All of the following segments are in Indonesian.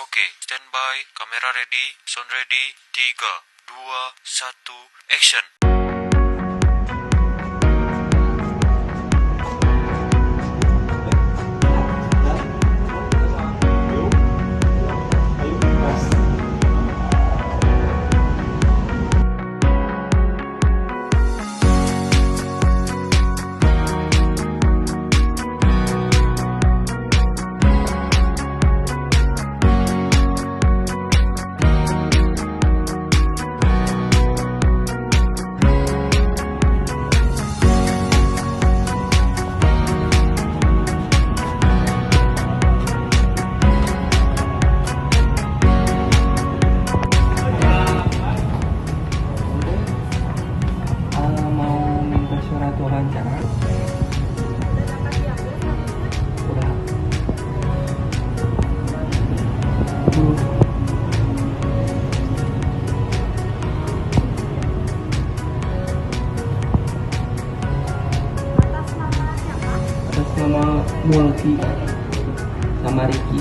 Oke, standby, kamera ready, sound ready, 3, 2, 1, action. Mau minta surat wawancara. Udah. Atas nama siapa? Atas nama Mulki sama Riki.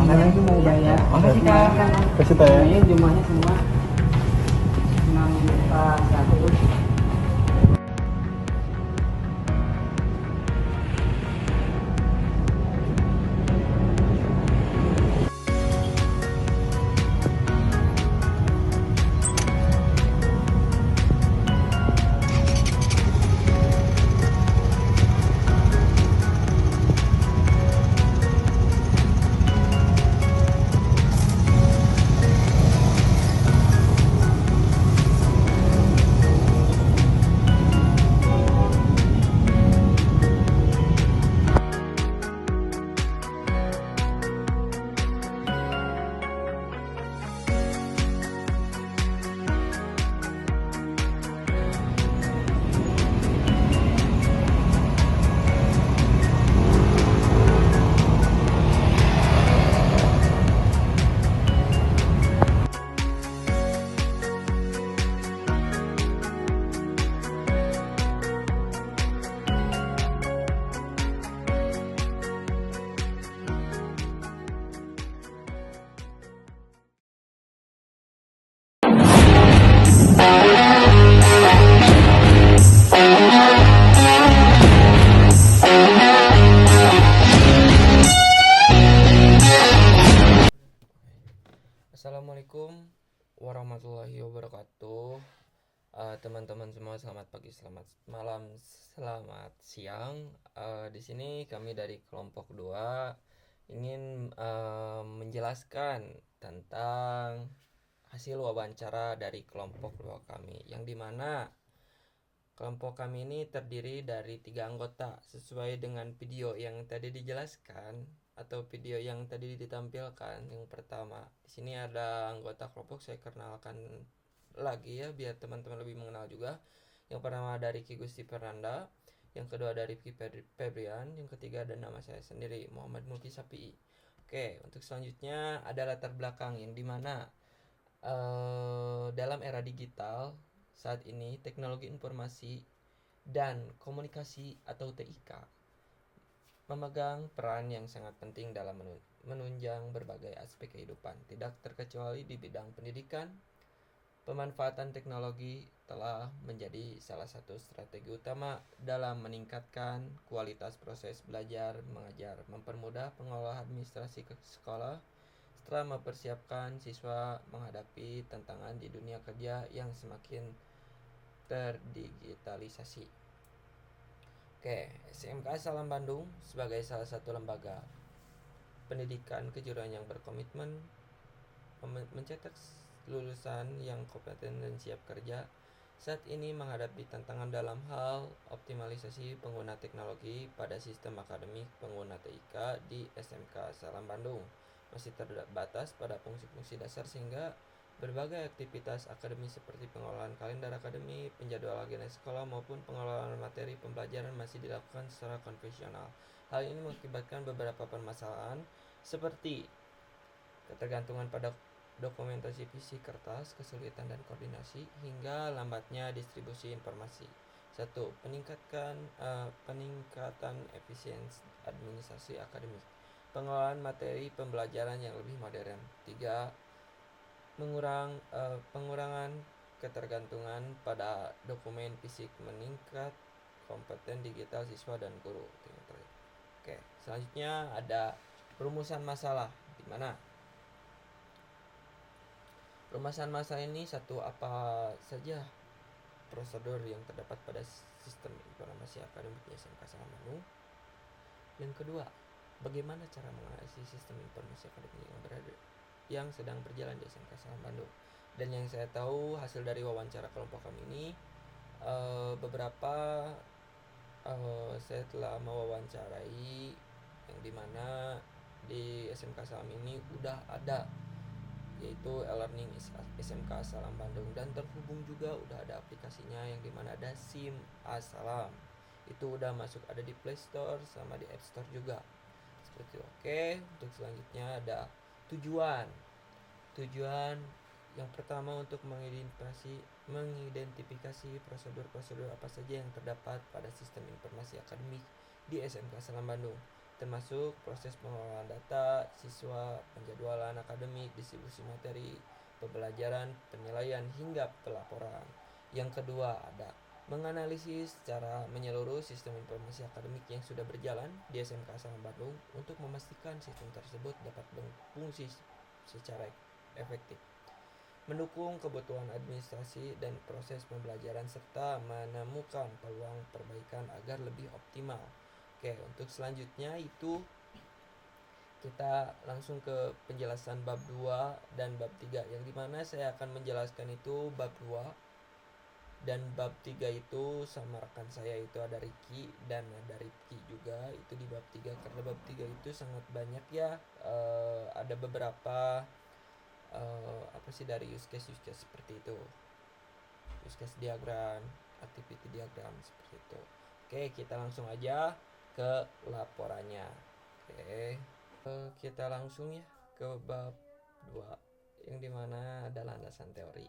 Makasih mau bayar. Makasih Kak. Kasih tahu ya. Ini jumlahnya semua 6.100.000. Assalamualaikum warahmatullahi wabarakatuh. Teman-teman semua, selamat pagi, selamat malam, selamat siang. Di sini kami dari kelompok 2 ingin menjelaskan tentang hasil wawancara dari kelompok 2 kami, yang dimana kelompok kami ini terdiri dari 3 anggota sesuai dengan video yang tadi dijelaskan atau video yang tadi ditampilkan. Yang pertama, di sini ada anggota kelompok, saya kenalkan lagi ya biar teman-teman lebih mengenal juga. Yang pertama dari Ki Gusti Fernanda, yang kedua dari Ki Febrian, yang ketiga ada nama saya sendiri, Muhammad Mulki Sapii. Oke, untuk selanjutnya ada latar belakang yang dimana dalam era digital saat ini teknologi informasi dan komunikasi atau TIK memegang peran yang sangat penting dalam menunjang berbagai aspek kehidupan, tidak terkecuali di bidang pendidikan. Pemanfaatan teknologi telah menjadi salah satu strategi utama dalam meningkatkan kualitas proses belajar mengajar, mempermudah pengelola administrasi sekolah, setelah mempersiapkan siswa menghadapi tantangan di dunia kerja yang semakin terdigitalisasi. Oke, SMK Salam Bandung sebagai salah satu lembaga pendidikan kejuruan yang berkomitmen mencetak lulusan yang kompeten dan siap kerja, saat ini menghadapi tantangan dalam hal optimalisasi pengguna teknologi pada sistem akademik pengguna TIK di SMK Salam Bandung masih terbatas pada fungsi-fungsi dasar, sehingga berbagai aktivitas akademis seperti pengelolaan kalender akademik, penjadwalan agenda sekolah maupun pengelolaan materi pembelajaran masih dilakukan secara konvensional. Hal ini mengakibatkan beberapa permasalahan seperti ketergantungan pada dokumentasi fisik kertas, kesulitan dan koordinasi, hingga lambatnya distribusi informasi. 1. Peningkatan efisiensi administrasi akademik. Pengelolaan materi pembelajaran yang lebih modern. 3. Pengurangan ketergantungan pada dokumen fisik, meningkat kompeten digital siswa dan guru. Oke, selanjutnya ada rumusan masalah, di mana rumusan masalah ini satu, apa saja prosedur yang terdapat pada sistem informasi akademik di SMK Salam Bandung. Yang kedua, bagaimana cara menganalisis sistem informasi akademik yang sedang berjalan di SMK Salam Bandung. Dan yang saya tahu hasil dari wawancara kelompok kami ini, saya telah mewawancarai yang dimana di SMK Salam ini udah ada, yaitu e-learning SMK Salam Bandung, dan terhubung juga udah ada aplikasinya yang dimana ada SIM Salam. Itu udah masuk, ada di Play Store sama di App Store juga. Seperti itu. Oke, untuk selanjutnya ada tujuan yang pertama untuk mengidentifikasi prosedur-prosedur apa saja yang terdapat pada sistem informasi akademik di SMK Salam Bandung, termasuk proses pengelolaan data siswa, penjadwalan akademik, distribusi materi pembelajaran, penilaian hingga pelaporan. Yang kedua ada menganalisis secara menyeluruh sistem informasi akademik yang sudah berjalan di SMK Salam Bandung untuk memastikan sistem tersebut dapat berfungsi secara efektif, mendukung kebutuhan administrasi dan proses pembelajaran, serta menemukan peluang perbaikan agar lebih optimal. Oke, untuk selanjutnya itu kita langsung ke penjelasan bab 2 dan bab 3, yang dimana saya akan menjelaskan itu bab 2 dan bab 3 itu sama rekan saya, itu ada Ricky dan ada Rifki juga, itu di bab 3, karena bab 3 itu sangat banyak ya, ada beberapa dari use case seperti itu, use case diagram, activity diagram seperti itu. Oke, kita langsung aja ke laporannya. Oke, kita langsung ya ke bab 2 yang dimana ada landasan teori.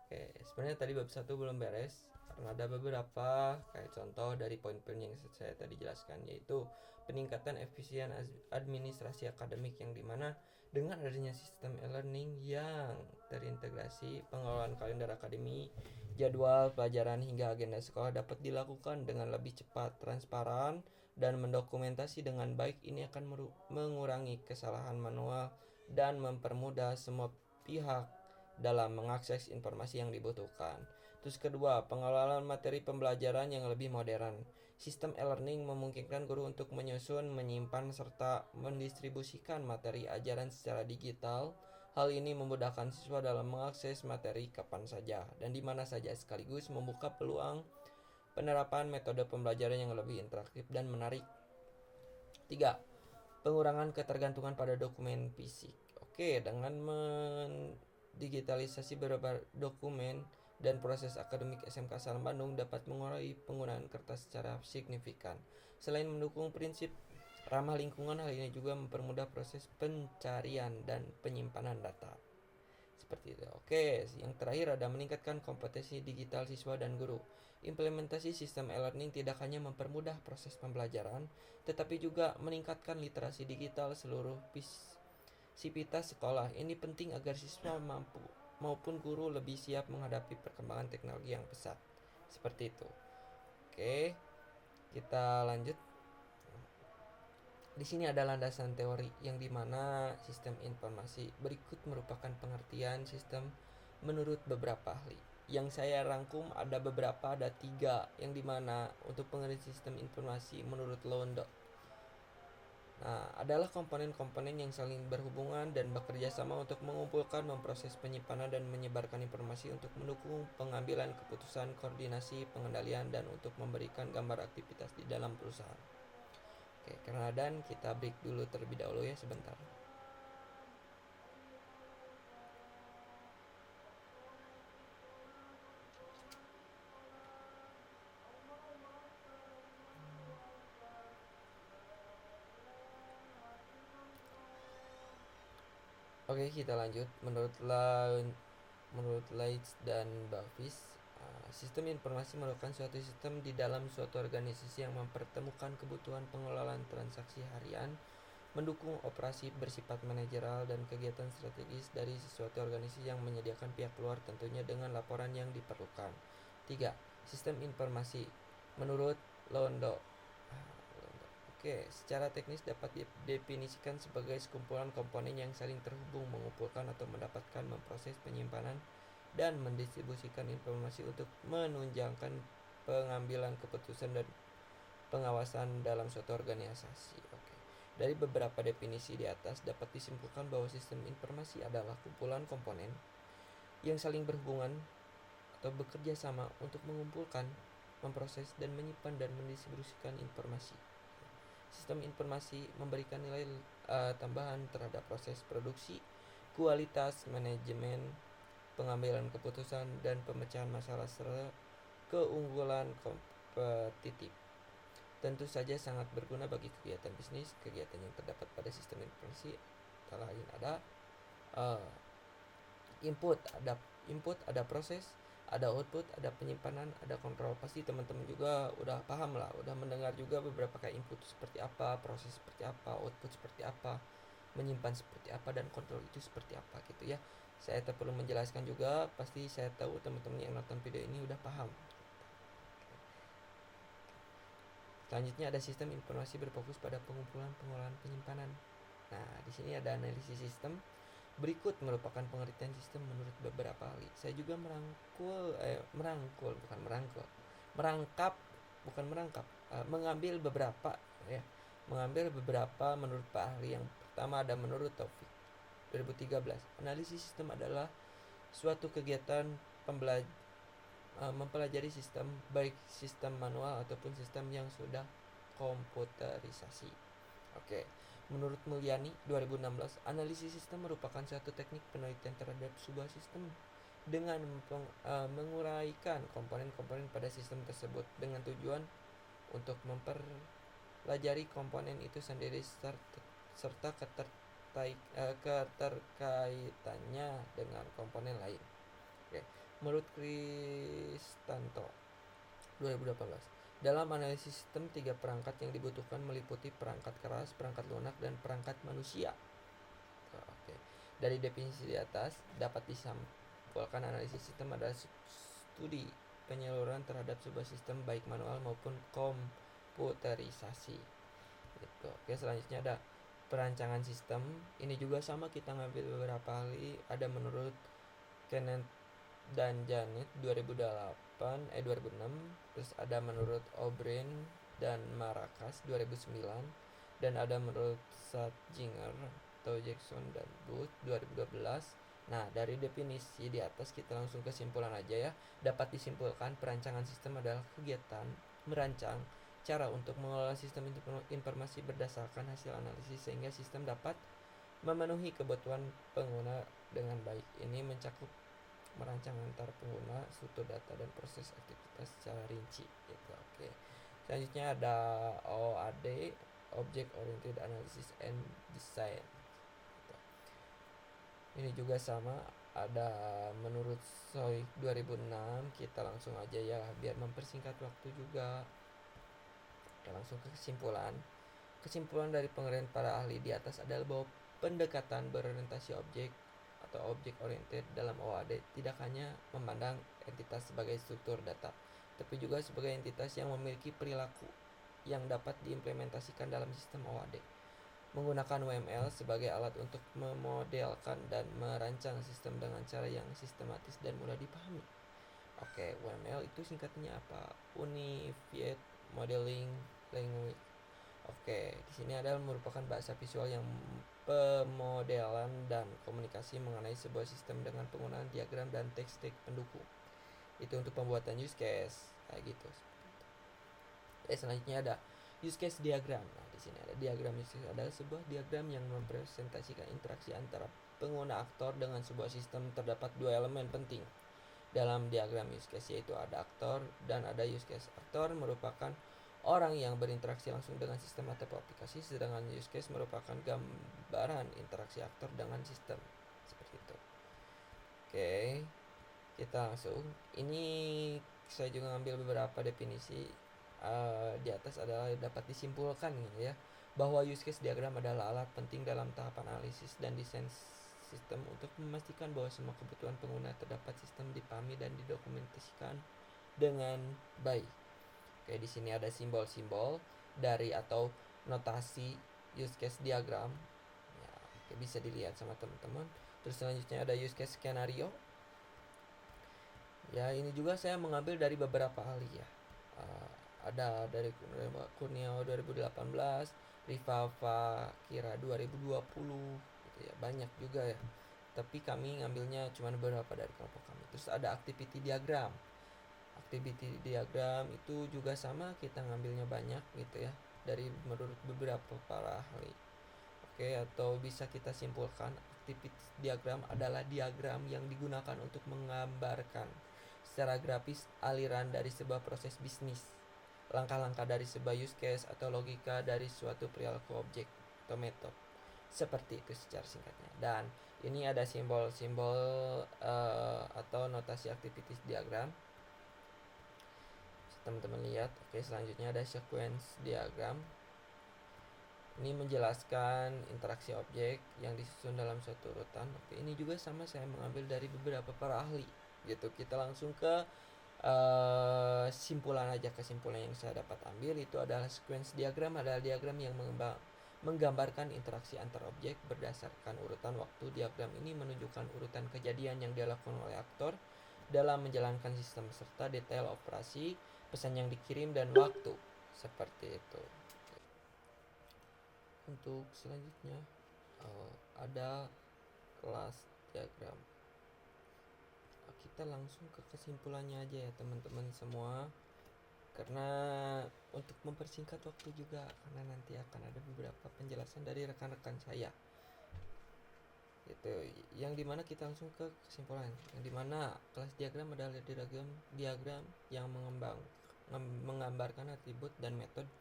Oke, sebenarnya tadi bab 1 belum beres karena ada beberapa kayak contoh dari poin-poin yang saya tadi jelaskan, yaitu peningkatan efisien administrasi akademik, yang dimana dengan adanya sistem e-learning yang terintegrasi, pengelolaan kalender akademi, jadwal pelajaran hingga agenda sekolah dapat dilakukan dengan lebih cepat, transparan, dan mendokumentasi dengan baik. Ini akan mengurangi kesalahan manual dan mempermudah semua pihak dalam mengakses informasi yang dibutuhkan. Terus kedua, pengelolaan materi pembelajaran yang lebih modern. Sistem e-learning memungkinkan guru untuk menyusun, menyimpan, serta mendistribusikan materi ajaran secara digital. Hal ini memudahkan siswa dalam mengakses materi kapan saja dan di mana saja, sekaligus membuka peluang penerapan metode pembelajaran yang lebih interaktif dan menarik. 3. Pengurangan ketergantungan pada dokumen fisik. Oke, dengan mendigitalisasi beberapa dokumen dan proses akademik, SMK Salam Bandung dapat mengurangi penggunaan kertas secara signifikan. Selain mendukung prinsip ramah lingkungan, hal ini juga mempermudah proses pencarian dan penyimpanan data. Seperti itu. Oke, yang terakhir ada meningkatkan kompetensi digital siswa dan guru. Implementasi sistem e-learning tidak hanya mempermudah proses pembelajaran, tetapi juga meningkatkan literasi digital seluruh sivitas sekolah. Ini penting agar siswa maupun guru lebih siap menghadapi perkembangan teknologi yang pesat. Seperti itu. Oke, kita lanjut. Di sini ada landasan teori, yang dimana sistem informasi berikut merupakan pengertian sistem menurut beberapa ahli. Yang saya rangkum ada beberapa, ada 3, yang dimana untuk pengertian sistem informasi menurut Londo. Adalah komponen-komponen yang saling berhubungan dan bekerja sama untuk mengumpulkan, memproses, penyimpanan, dan menyebarkan informasi untuk mendukung pengambilan keputusan, koordinasi, pengendalian, dan untuk memberikan gambar aktivitas di dalam perusahaan. Oke, karena dan kita break dulu terlebih dahulu ya sebentar. Oke, kita lanjut. Menurut Leitz dan Bavis, sistem informasi merupakan suatu sistem di dalam suatu organisasi yang mempertemukan kebutuhan pengelolaan transaksi harian, mendukung operasi bersifat manajerial dan kegiatan strategis dari suatu organisasi yang menyediakan pihak luar tentunya dengan laporan yang diperlukan. 3. Sistem informasi menurut Londo. Oke, secara teknis dapat didefinisikan sebagai sekumpulan komponen yang saling terhubung, mengumpulkan atau mendapatkan, memproses, penyimpanan, dan mendistribusikan informasi untuk menunjangkan pengambilan keputusan dan pengawasan dalam suatu organisasi. Oke. Dari beberapa definisi di atas dapat disimpulkan bahwa sistem informasi adalah kumpulan komponen yang saling berhubungan atau bekerja sama untuk mengumpulkan, memproses, dan menyimpan dan mendistribusikan informasi. Sistem informasi memberikan nilai tambahan terhadap proses produksi, kualitas, manajemen, pengambilan keputusan, dan pemecahan masalah serta keunggulan kompetitif. Tentu saja sangat berguna bagi kegiatan bisnis. Kegiatan yang terdapat pada sistem informasi antara lain ada input, ada proses, ada output, ada penyimpanan, ada kontrol. Pasti teman-teman juga udah paham lah, udah mendengar juga beberapa kayak input seperti apa, proses seperti apa, output seperti apa, menyimpan seperti apa, dan kontrol itu seperti apa gitu ya. Saya tak perlu menjelaskan juga, pasti saya tahu teman-teman yang nonton video ini udah paham. Selanjutnya ada sistem informasi berfokus pada pengumpulan, pengolahan, penyimpanan. Nah, di sini ada analisis sistem. Berikut merupakan pengertian sistem menurut beberapa ahli. Saya juga mengambil beberapa menurut Pak ahli. Yang pertama ada menurut Taufik 2013. Analisis sistem adalah suatu kegiatan mempelajari sistem, baik sistem manual ataupun sistem yang sudah komputerisasi. Oke. Menurut Mulyani 2016, analisis sistem merupakan suatu teknik penelitian terhadap sebuah sistem dengan menguraikan komponen-komponen pada sistem tersebut dengan tujuan untuk mempelajari komponen itu sendiri serta keterkaitannya dengan komponen lain. Oke. Menurut Kristanto 2018, dalam analisis sistem, 3 perangkat yang dibutuhkan meliputi perangkat keras, perangkat lunak, dan perangkat manusia. Oke. Dari definisi di atas dapat disampulkan analisis sistem adalah studi penyaluran terhadap sebuah sistem baik manual maupun komputerisasi. Gitu. Oke, selanjutnya ada perancangan sistem. Ini juga sama, kita ngambil beberapa ahli. Ada menurut Kenneth dan Janet 2006, terus ada menurut O'Brien dan Maracas 2009, dan ada menurut Satzinger atau Jackson dan Booth 2012. Nah, dari definisi di atas kita langsung kesimpulan aja ya. Dapat disimpulkan perancangan sistem adalah kegiatan merancang cara untuk mengelola sistem informasi berdasarkan hasil analisis sehingga sistem dapat memenuhi kebutuhan pengguna dengan baik. Ini mencakup merancang antar pengguna, struktur data, dan proses aktivitas secara rinci gitu. Oke. Selanjutnya ada OAD, Object Oriented Analysis and Design gitu. Ini juga sama, ada menurut Soy 2006. Kita langsung aja ya biar mempersingkat waktu juga. Oke, langsung ke kesimpulan dari pengertian para ahli di atas adalah bahwa pendekatan berorientasi objek atau object oriented dalam OAD tidak hanya memandang entitas sebagai struktur data, tapi juga sebagai entitas yang memiliki perilaku yang dapat diimplementasikan dalam sistem OAD. Menggunakan UML sebagai alat untuk memodelkan dan merancang sistem dengan cara yang sistematis dan mudah dipahami. Oke, UML itu singkatnya apa? Unified Modeling Language. Oke, di sini adalah merupakan bahasa visual yang pemodelan dan komunikasi mengenai sebuah sistem dengan penggunaan diagram dan teks-teks pendukung. Itu untuk pembuatan use case kayak gitu. Selanjutnya ada use case diagram. Nah, di sini ada diagram use case adalah sebuah diagram yang mempresentasikan interaksi antara pengguna aktor dengan sebuah sistem. Terdapat 2 elemen penting dalam diagram use case, yaitu ada aktor dan ada use case. Aktor merupakan orang yang berinteraksi langsung dengan sistem atau aplikasi, sedangkan use case merupakan gambaran interaksi aktor dengan sistem. Oke, kita langsung. Ini saya juga ngambil beberapa definisi. Di atas adalah dapat disimpulkan gitu ya, bahwa use case diagram adalah alat penting dalam tahap analisis dan desain sistem untuk memastikan bahwa semua kebutuhan pengguna terdapat sistem dipahami dan didokumentasikan dengan baik. Oke, di sini ada simbol-simbol dari atau notasi use case diagram. Ya, oke, bisa dilihat sama teman-teman. Terus selanjutnya ada use case skenario. Ya, ini juga saya mengambil dari beberapa ahli ya. Ada dari Kurniawan 2018, Rifava Kira 2020 gitu ya. Banyak juga ya. Tapi kami ngambilnya cuma beberapa dari kelompok kami. Terus ada activity diagram. Activity diagram itu juga sama, kita ngambilnya banyak gitu ya, dari menurut beberapa para ahli. Oke, atau bisa kita simpulkan activity diagram adalah diagram yang digunakan untuk menggambarkan secara grafis aliran dari sebuah proses bisnis, langkah-langkah dari sebuah use case atau logika dari suatu perilaku objek atau metode. Seperti itu secara singkatnya. Dan ini ada simbol-simbol atau notasi activities diagram. Teman-teman lihat. Oke, selanjutnya ada sequence diagram. Ini menjelaskan interaksi objek yang disusun dalam suatu urutan. Oke, ini juga sama, saya mengambil dari beberapa para ahli gitu. Kita langsung ke simpulan aja. Kesimpulan yang saya dapat ambil itu adalah sequence diagram adalah diagram yang menggambarkan interaksi antar objek berdasarkan urutan waktu. Diagram ini menunjukkan urutan kejadian yang dilakukan oleh aktor dalam menjalankan sistem serta detail operasi, pesan yang dikirim, dan waktu. Seperti itu. Untuk selanjutnya ada kelas diagram. Kita langsung ke kesimpulannya aja ya teman-teman semua, karena untuk mempersingkat waktu juga, karena nanti akan ada beberapa penjelasan dari rekan-rekan saya itu, yang dimana kita langsung ke kesimpulan, yang dimana kelas diagram adalah diagram yang menggambarkan atribut dan metode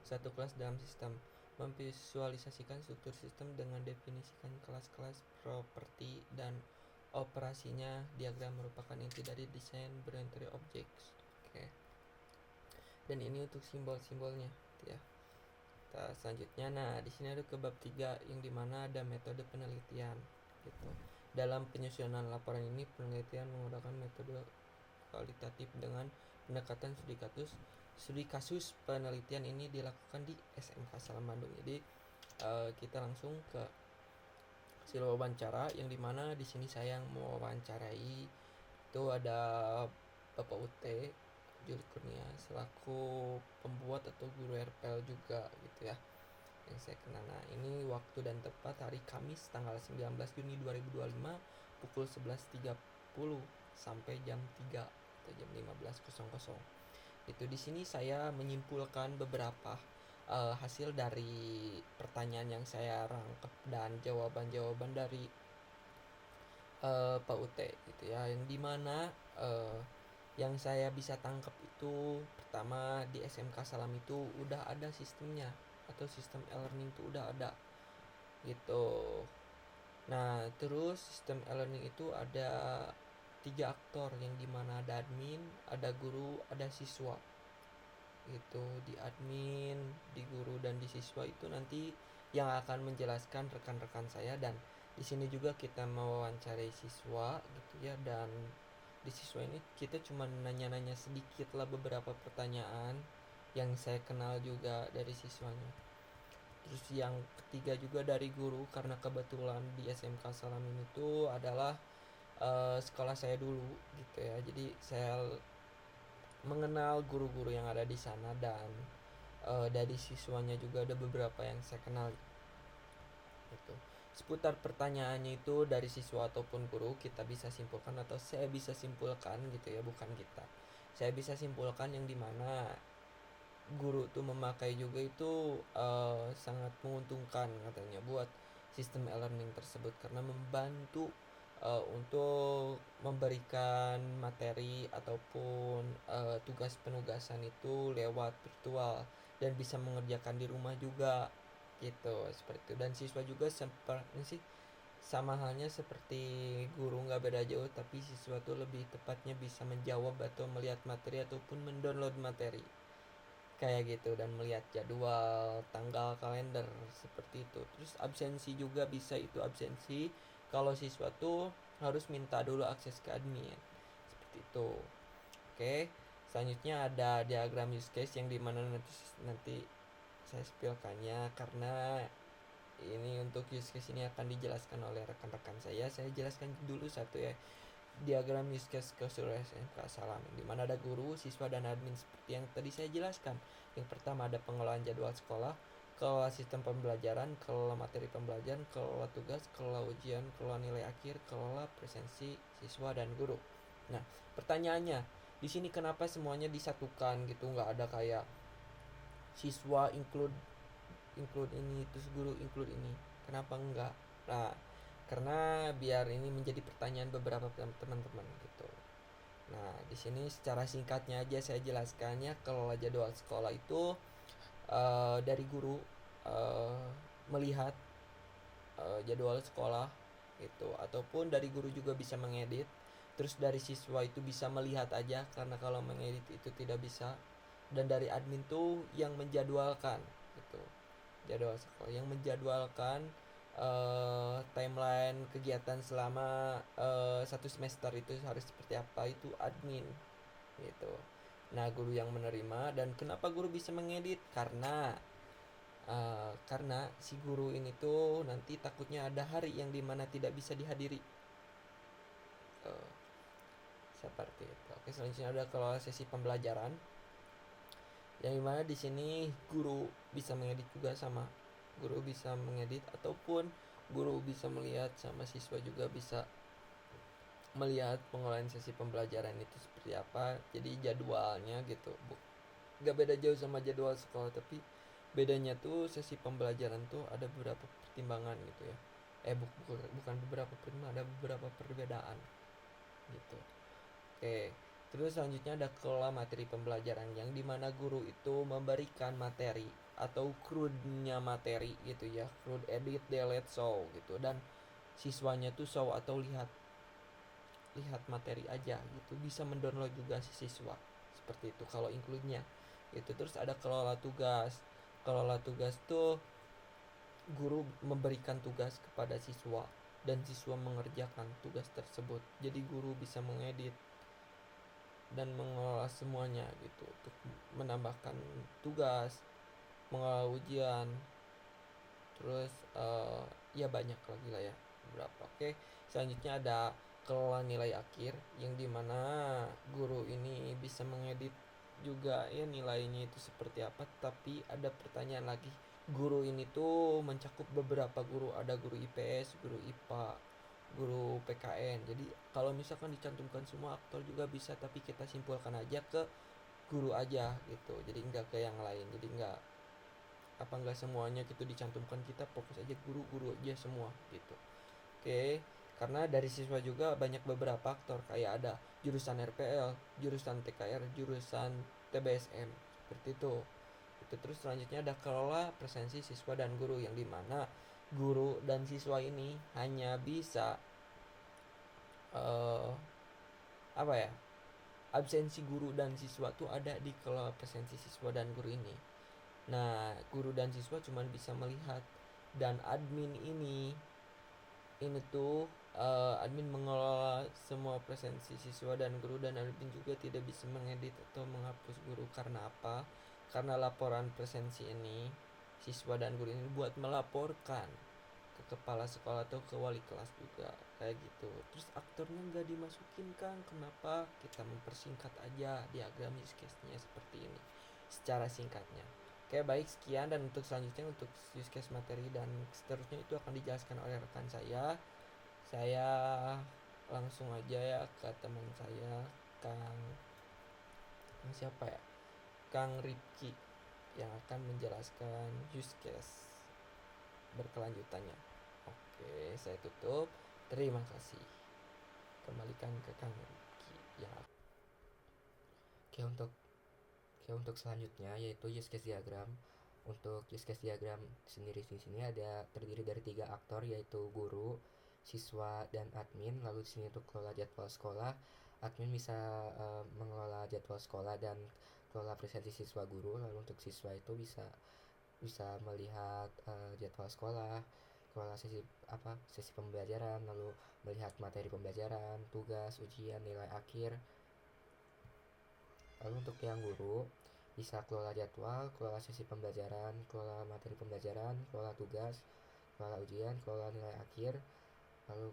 satu kelas dalam sistem, memvisualisasikan struktur sistem dengan definisikan kelas-kelas, properti, dan operasinya. Diagram merupakan inti dari desain binary objects. Oke. Dan ini untuk simbol-simbolnya ya. Selanjutnya, nah di sini ada ke bab 3 yang dimana ada metode penelitian gitu. Dalam penyusunan laporan ini, penelitian menggunakan metode kualitatif dengan pendekatan studi kasus. Penelitian ini dilakukan di SMK Salam Bandung. Jadi kita langsung ke hasil wawancara, yang dimana di sini saya yang mewawancarai itu ada Bapak UT Juli Kurnia selaku pembuat atau guru RPL juga gitu ya, yang saya kenal. Nah, ini waktu dan tepat hari Kamis tanggal 19 Juni 2025 pukul 11.30 sampai jam 3 atau jam 15.00. Itu di sini saya menyimpulkan beberapa hasil dari pertanyaan yang saya rangkap dan jawaban-jawaban dari Pak UT gitu ya, yang dimana yang saya bisa tangkap itu, pertama di SMK Salam itu udah ada sistemnya atau sistem e-learning itu udah ada gitu. Nah, terus sistem e-learning itu ada 3 aktor, yang dimana ada admin, ada guru, ada siswa gitu. Di admin, di guru, dan di siswa itu nanti yang akan menjelaskan rekan-rekan saya, dan di sini juga kita mewawancarai siswa gitu ya. Dan di siswa ini kita cuma nanya-nanya sedikit lah, beberapa pertanyaan yang saya kenal juga dari siswanya. Terus yang ketiga juga dari guru, karena kebetulan di SMK Salam ini tuh adalah sekolah saya dulu gitu ya. Jadi saya mengenal guru-guru yang ada di sana, dan dari siswanya juga ada beberapa yang saya kenal gitu. Seputar pertanyaannya itu dari siswa ataupun guru, kita bisa simpulkan atau saya bisa simpulkan gitu ya, bukan kita. Saya bisa simpulkan yang dimana guru tuh memakai juga itu sangat menguntungkan katanya buat sistem e-learning tersebut, karena membantu untuk memberikan materi ataupun tugas penugasan itu lewat virtual dan bisa mengerjakan di rumah juga gitu, seperti itu. Dan siswa juga sama halnya seperti guru nggak beda jauh, tapi siswa tuh lebih tepatnya bisa menjawab atau melihat materi ataupun mendownload materi kayak gitu, dan melihat jadwal, tanggal, kalender seperti itu. Terus absensi juga bisa, itu absensi kalau siswa tuh harus minta dulu akses ke admin seperti itu. Oke, selanjutnya ada diagram use case yang dimana nanti saya spillkannya, karena ini untuk use case ini akan dijelaskan oleh rekan-rekan saya jelaskan dulu satu ya. Diagram use case ke seluruh SMK Salam, di mana ada guru, siswa, dan admin seperti yang tadi saya jelaskan. Yang pertama ada pengelolaan jadwal sekolah, kelola sistem pembelajaran, kelola materi pembelajaran, kelola tugas, kelola ujian, kelola nilai akhir, kelola presensi siswa dan guru. Nah, pertanyaannya di sini kenapa semuanya disatukan gitu, nggak ada kayak siswa include include ini, terus guru include ini, kenapa enggak? Nah, karena biar ini menjadi pertanyaan beberapa teman-teman gitu. Nah, di sini secara singkatnya aja saya jelaskannya. Kelola jadwal sekolah itu dari guru melihat jadwal sekolah gitu, ataupun dari guru juga bisa mengedit. Terus dari siswa itu bisa melihat aja, karena kalau mengedit itu tidak bisa. Dan dari admin tuh yang menjadwalkan gitu, jadwal sekolah yang menjadwalkan timeline kegiatan selama satu semester itu harus seperti apa, itu admin gitu. Nah, guru yang menerima. Dan kenapa guru bisa mengedit? Karena si guru ini tuh nanti takutnya ada hari yang dimana tidak bisa dihadiri. Uh, Seperti itu. Oke, selanjutnya ada kelola sesi pembelajaran, yang dimana di sini guru bisa mengedit juga, sama guru bisa mengedit, ataupun guru bisa melihat, sama siswa juga bisa melihat pengelolaan sesi pembelajaran itu seperti apa. Jadi jadwalnya gitu, gak beda jauh sama jadwal sekolah, tapi bedanya tuh sesi pembelajaran tuh ada beberapa pertimbangan gitu ya. Bukan beberapa pertimbangan, ada beberapa perbedaan gitu. Oke, terus selanjutnya ada kelola materi pembelajaran, yang dimana guru itu memberikan materi atau CRUD-nya materi gitu ya, CRUD edit, delete, show gitu, dan siswanya tuh show atau lihat materi aja gitu, bisa mendownload juga si siswa seperti itu kalau include-nya gitu. Terus ada kelola tugas tuh guru memberikan tugas kepada siswa dan siswa mengerjakan tugas tersebut, jadi guru bisa mengedit dan mengelola semuanya gitu, untuk menambahkan tugas, mengelola ujian, terus ya banyak lagi lah ya beberapa. Oke, selanjutnya ada kelola nilai akhir, yang dimana guru ini bisa mengedit juga ya nilainya itu seperti apa. Tapi ada pertanyaan lagi, guru ini tuh mencakup beberapa guru, ada guru IPS, guru IPA, guru PKN. Jadi kalau misalkan dicantumkan semua aktor juga bisa, tapi kita simpulkan aja ke guru aja gitu, jadi enggak ke yang lain. Jadi enggak semuanya gitu dicantumkan, kita fokus aja guru aja semua gitu. Oke, karena dari siswa juga banyak beberapa aktor, kayak ada jurusan RPL, jurusan TKR, jurusan TBSM seperti itu. Terus selanjutnya ada kelola presensi siswa dan guru, yang dimana guru dan siswa ini hanya bisa apa ya, absensi guru dan siswa tuh ada di kelola presensi siswa dan guru ini. Nah, guru dan siswa cuma bisa melihat, dan admin ini tuh admin mengelola semua presensi siswa dan guru, dan admin juga tidak bisa mengedit atau menghapus guru. Karena apa? Karena laporan presensi ini siswa dan guru ini buat melaporkan ke kepala sekolah atau ke wali kelas juga kayak gitu. Terus aktornya nggak dimasukin kan, kenapa? Kita mempersingkat aja diagram use case-nya seperti ini secara singkatnya. Oke, baik, sekian. Dan untuk selanjutnya, untuk use case materi dan seterusnya itu akan dijelaskan oleh rekan saya. Saya langsung aja ya ke teman saya, Kang siapa ya, Kang Ripki, yang akan menjelaskan use case berkelanjutannya. Oke, saya tutup. Terima kasih. Kembalikan ke Kang Ripki ya. Oke, untuk selanjutnya yaitu use case diagram. Untuk use case diagram sendiri di sini ada terdiri dari 3 aktor, yaitu guru, siswa dan admin. Lalu di sini untuk kelola jadwal sekolah, admin bisa mengelola jadwal sekolah dan kelola presensi siswa guru. Lalu untuk siswa itu bisa melihat jadwal sekolah, kelola sesi pembelajaran, lalu melihat materi pembelajaran, tugas, ujian, nilai akhir. Lalu untuk yang guru bisa kelola jadwal, kelola sesi pembelajaran, kelola materi pembelajaran, kelola tugas, kelola ujian, kelola nilai akhir, lalu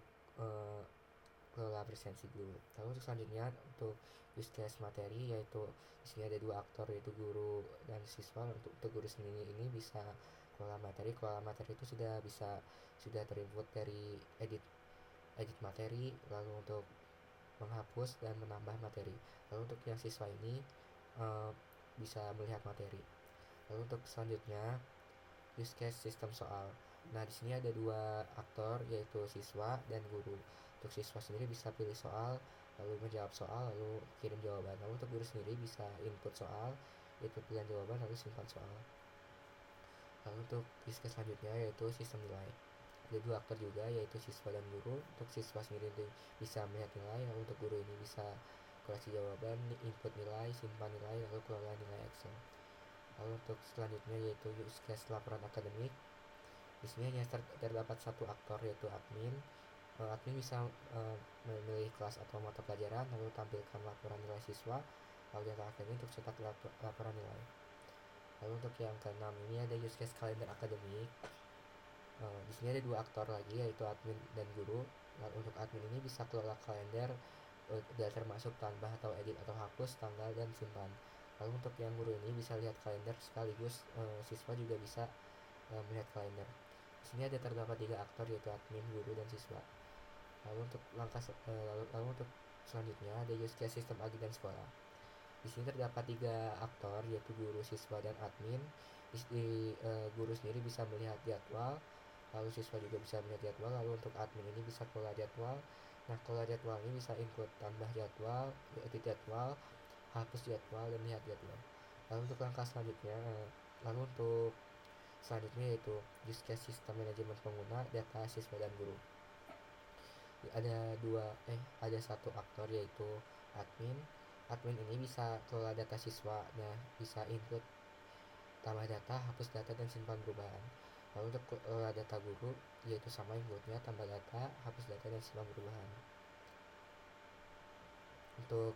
kelola presensi guru. Lalu untuk selanjutnya untuk use case materi, yaitu di sini ada dua aktor yaitu guru dan siswa. Untuk guru sendiri ini bisa kelola materi. Kelola materi itu sudah terinput dari edit materi, lalu untuk menghapus dan menambah materi. Lalu untuk yang siswa ini bisa melihat materi. Lalu untuk selanjutnya use case sistem soal. Nah, di sini ada dua aktor yaitu siswa dan guru. Untuk siswa sendiri bisa pilih soal, lalu menjawab soal, lalu kirim jawaban. Lalu untuk guru sendiri bisa input soal, input pilihan jawaban, lalu simpan soal. Lalu untuk use case selanjutnya yaitu sistem nilai. Ada dua aktor juga yaitu siswa dan guru. Untuk siswa sendiri bisa melihat nilai, lalu untuk guru ini bisa koleksi jawaban, input nilai, simpan nilai, lalu kelola nilai Excel. Lalu untuk selanjutnya yaitu use case laporan akademik. Di sini hanya terdapat satu aktor yaitu admin. Admin bisa memilih kelas atau mata pelajaran, lalu tampilkan laporan nilai siswa, lalu data akademik untuk cetak laporan nilai. Lalu untuk yang keenam ini ada use case kalender akademik. Di sini ada dua aktor lagi yaitu admin dan guru. Lalu untuk admin ini bisa kelola kalender dan termasuk tambah atau edit atau hapus tanggal dan simpan. Lalu untuk yang guru ini bisa lihat kalender sekaligus siswa juga bisa melihat kalender. Di sini ada terdapat tiga aktor yaitu admin, guru, dan siswa. Lalu untuk selanjutnya ada use case sistem agen sekolah. Di sini terdapat tiga aktor yaitu guru, siswa, dan admin. Guru sendiri bisa melihat jadwal, lalu siswa juga bisa melihat jadwal. Lalu untuk admin ini bisa kelola jadwal. Nah, kelola jadwal ini bisa input tambah jadwal, edit jadwal, hapus jadwal, dan lihat jadwal. Lalu untuk langkah selanjutnya yaitu use case sistem manajemen pengguna, data siswa dan guru. Ada satu aktor yaitu admin. Admin ini bisa kelola data siswa. Nah, bisa input tambah data, hapus data, dan simpan perubahan. Lalu untuk data guru yaitu sama inputnya, tambah data, hapus data, dan simpan perubahan. Untuk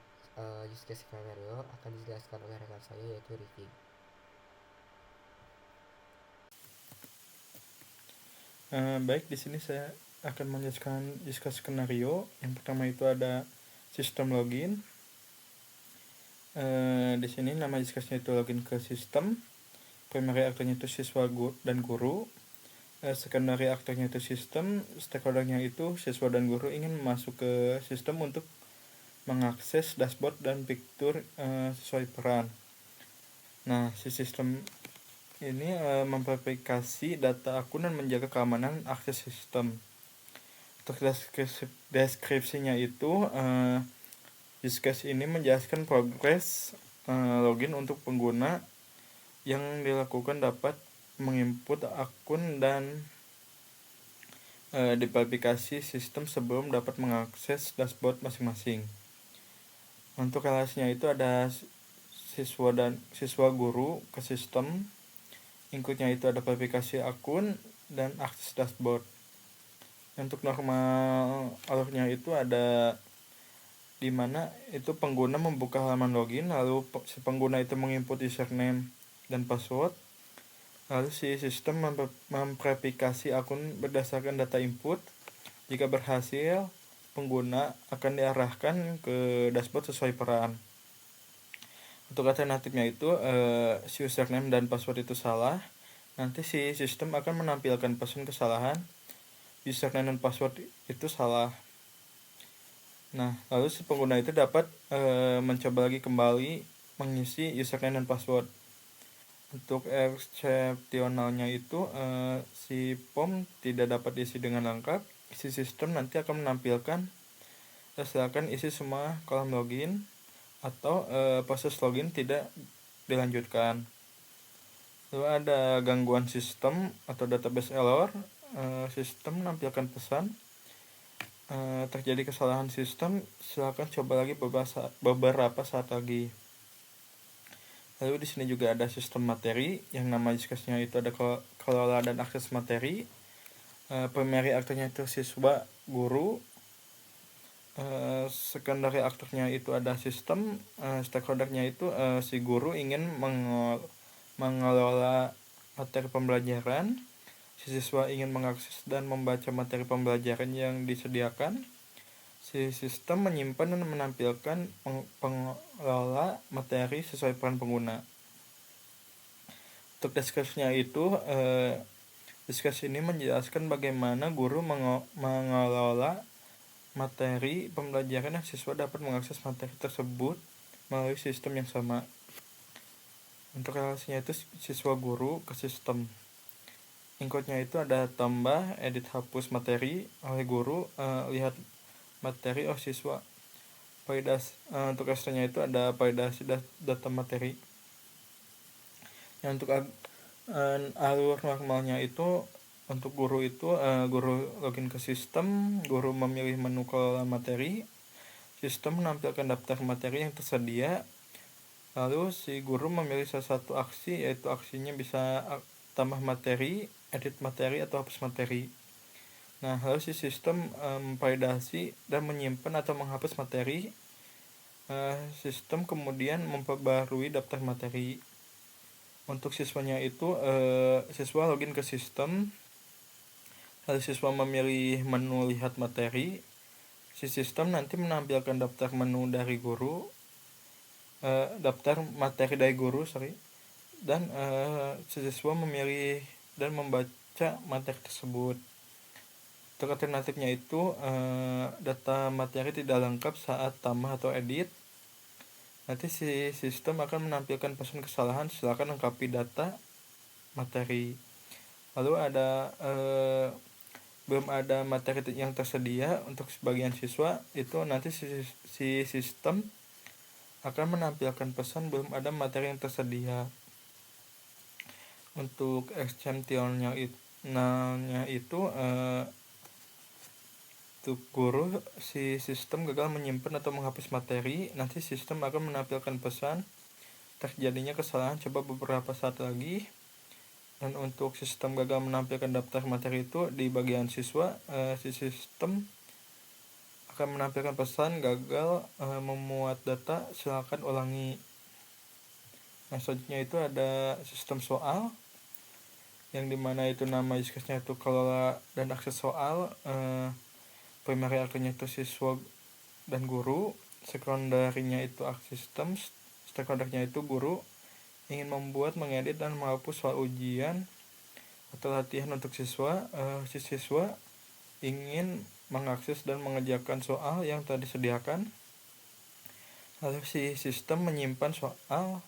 use case skenario akan dijelaskan oleh rekan saya yaitu Ricky. Baik, di sini saya akan menjelaskan use case skenario. Yang pertama itu ada sistem login. Di sini nama use case-nya itu login ke sistem. Primary aktornya itu siswa dan guru. Secondary aktornya itu sistem. Stakeholder-nya itu siswa dan guru ingin masuk ke sistem untuk mengakses dashboard dan fitur sesuai peran. Nah, si sistem ini memverifikasi data akun dan menjaga keamanan akses sistem. Untuk deskripsinya itu use case ini menjelaskan progres login untuk pengguna yang dilakukan dapat menginput akun dan diverifikasi sistem sebelum dapat mengakses dashboard masing-masing. Untuk kelasnya itu ada siswa guru ke sistem. Inputnya itu ada verifikasi akun dan akses dashboard. Untuk normal alurnya itu ada di mana itu pengguna membuka halaman login, lalu si pengguna itu menginput username dan password, lalu si sistem memverifikasi akun berdasarkan data input. Jika berhasil, pengguna akan diarahkan ke dashboard sesuai peran. Untuk alternatifnya itu si username dan password itu salah, nanti si sistem akan menampilkan pesan kesalahan username dan password itu salah. Nah, lalu si pengguna itu dapat mencoba lagi kembali mengisi username dan password. Untuk eksepsionalnya itu si form tidak dapat diisi dengan lengkap. Si sistem nanti akan menampilkan silakan isi semua kolom login atau proses login tidak dilanjutkan. Lalu ada gangguan sistem atau database error. Sistem menampilkan pesan terjadi kesalahan sistem, silakan coba lagi beberapa saat lagi. Lalu di sini juga ada sistem materi, yang nama diskusnya itu ada kelola dan akses materi. Primary aktornya itu siswa, guru. Secondary aktornya itu ada sistem. Stakeholdernya itu si guru ingin mengelola materi pembelajaran. Si siswa ingin mengakses dan membaca materi pembelajaran yang disediakan. Si sistem menyimpan dan menampilkan pengelola materi sesuai peran pengguna. Untuk diskusinya itu, diskusi ini menjelaskan bagaimana guru mengelola materi pembelajaran dan siswa dapat mengakses materi tersebut melalui sistem yang sama. Untuk relasinya itu siswa guru ke sistem. Inputnya itu ada tambah, edit, hapus materi oleh guru, lihat materi siswa. Untuk ekstranya itu ada validasi data materi. Yang untuk alur normalnya itu untuk guru itu guru login ke sistem, guru memilih menu kelola materi, sistem menampilkan daftar materi yang tersedia, lalu si guru memilih salah satu aksi, yaitu aksinya bisa tambah materi, edit materi, atau hapus materi. Nah, lalu si sistem memvalidasi dan menyimpan atau menghapus materi. Sistem kemudian memperbarui daftar materi. Untuk siswanya itu siswa login ke sistem, lalu siswa memilih menu lihat materi. Si sistem nanti menampilkan daftar menu dari guru, daftar materi dari guru, dan si siswa memilih dan membaca materi tersebut. Untuk alternatifnya itu data materi tidak lengkap saat tambah atau edit. Nanti si sistem akan menampilkan pesan kesalahan, silakan lengkapi data materi. Lalu ada belum ada materi yang tersedia untuk sebagian siswa, itu nanti si sistem akan menampilkan pesan belum ada materi yang tersedia. Untuk exceptionalnya itu untuk guru, si sistem gagal menyimpan atau menghapus materi, nanti sistem akan menampilkan pesan terjadinya kesalahan, coba beberapa saat lagi. Dan untuk sistem gagal menampilkan daftar materi itu di bagian siswa, si sistem akan menampilkan pesan gagal memuat data, silakan ulangi. Nah, selanjutnya itu ada sistem soal, yang dimana itu nama diskusinya itu kelola dan akses soal. Primary aktornya itu siswa dan guru, sekunderinya itu akses sistem, stakeholdernya itu guru ingin membuat, mengedit, dan menghapus soal ujian atau latihan untuk siswa. Si siswa ingin mengakses dan mengerjakan soal yang tadi disediakan. Lalu si sistem menyimpan soal,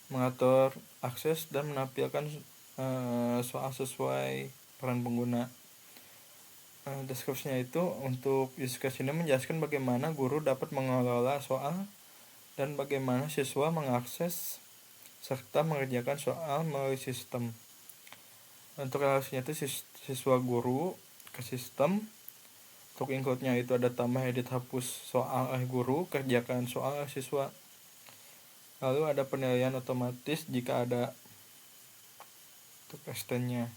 mengatur akses, dan menampilkan soal sesuai peran pengguna. Deskripsinya itu untuk diskusi ini menjelaskan bagaimana guru dapat mengelola soal dan bagaimana siswa mengakses serta mengerjakan soal melalui sistem. Untuk relasinya itu siswa guru ke sistem. Untuk include-nya itu ada tambah, edit, hapus soal guru, kerjakan soal siswa. Lalu ada penilaian otomatis jika ada. Untuk extend-nya.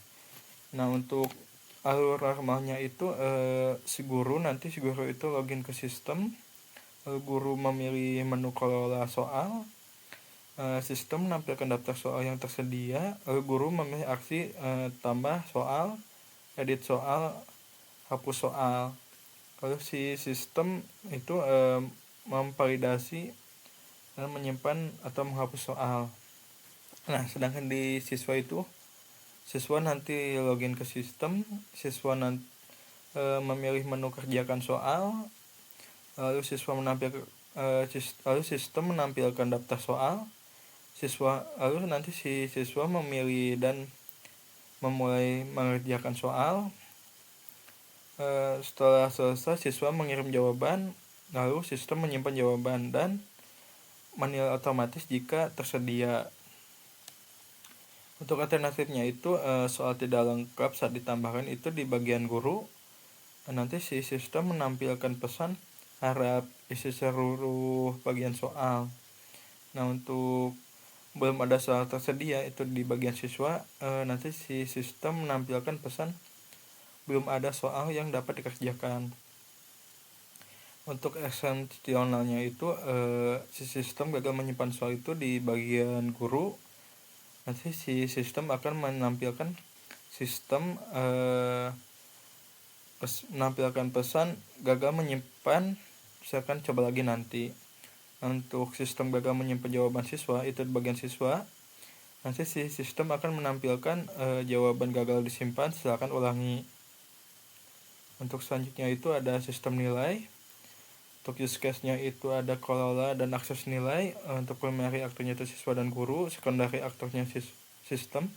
Nah, untuk alur normalnya itu si guru itu login ke sistem, lalu guru memilih menu kelola soal, sistem menampilkan daftar soal yang tersedia, lalu guru memilih aksi tambah soal, edit soal, hapus soal. Lalu si sistem itu memvalidasi dan menyimpan atau menghapus soal. Nah, sedangkan di siswa itu siswa nanti login ke sistem, siswa nanti memilih menu kerjakan soal, lalu lalu sistem menampilkan daftar soal, lalu nanti si siswa memilih dan memulai mengerjakan soal. Setelah selesai, siswa mengirim jawaban, lalu sistem menyimpan jawaban dan menilai otomatis jika tersedia. Untuk alternatifnya itu soal tidak lengkap saat ditambahkan itu di bagian guru, nanti si sistem menampilkan pesan harap isi seluruh bagian soal. Nah, untuk belum ada soal tersedia itu di bagian siswa, nanti si sistem menampilkan pesan belum ada soal yang dapat dikerjakan. Untuk eksensionalnya itu si sistem gagal menyimpan soal itu di bagian guru. Nanti si sistem akan menampilkan pesan gagal menyimpan, misalkan coba lagi nanti. Untuk sistem gagal menyimpan jawaban siswa itu di bagian siswa, nanti si sistem akan menampilkan jawaban gagal disimpan, silakan ulangi. Untuk selanjutnya itu ada sistem nilai. Untuk use case-nya itu ada kelola dan akses nilai. Untuk primary aktornya itu siswa dan guru, secondary aktornya sistem.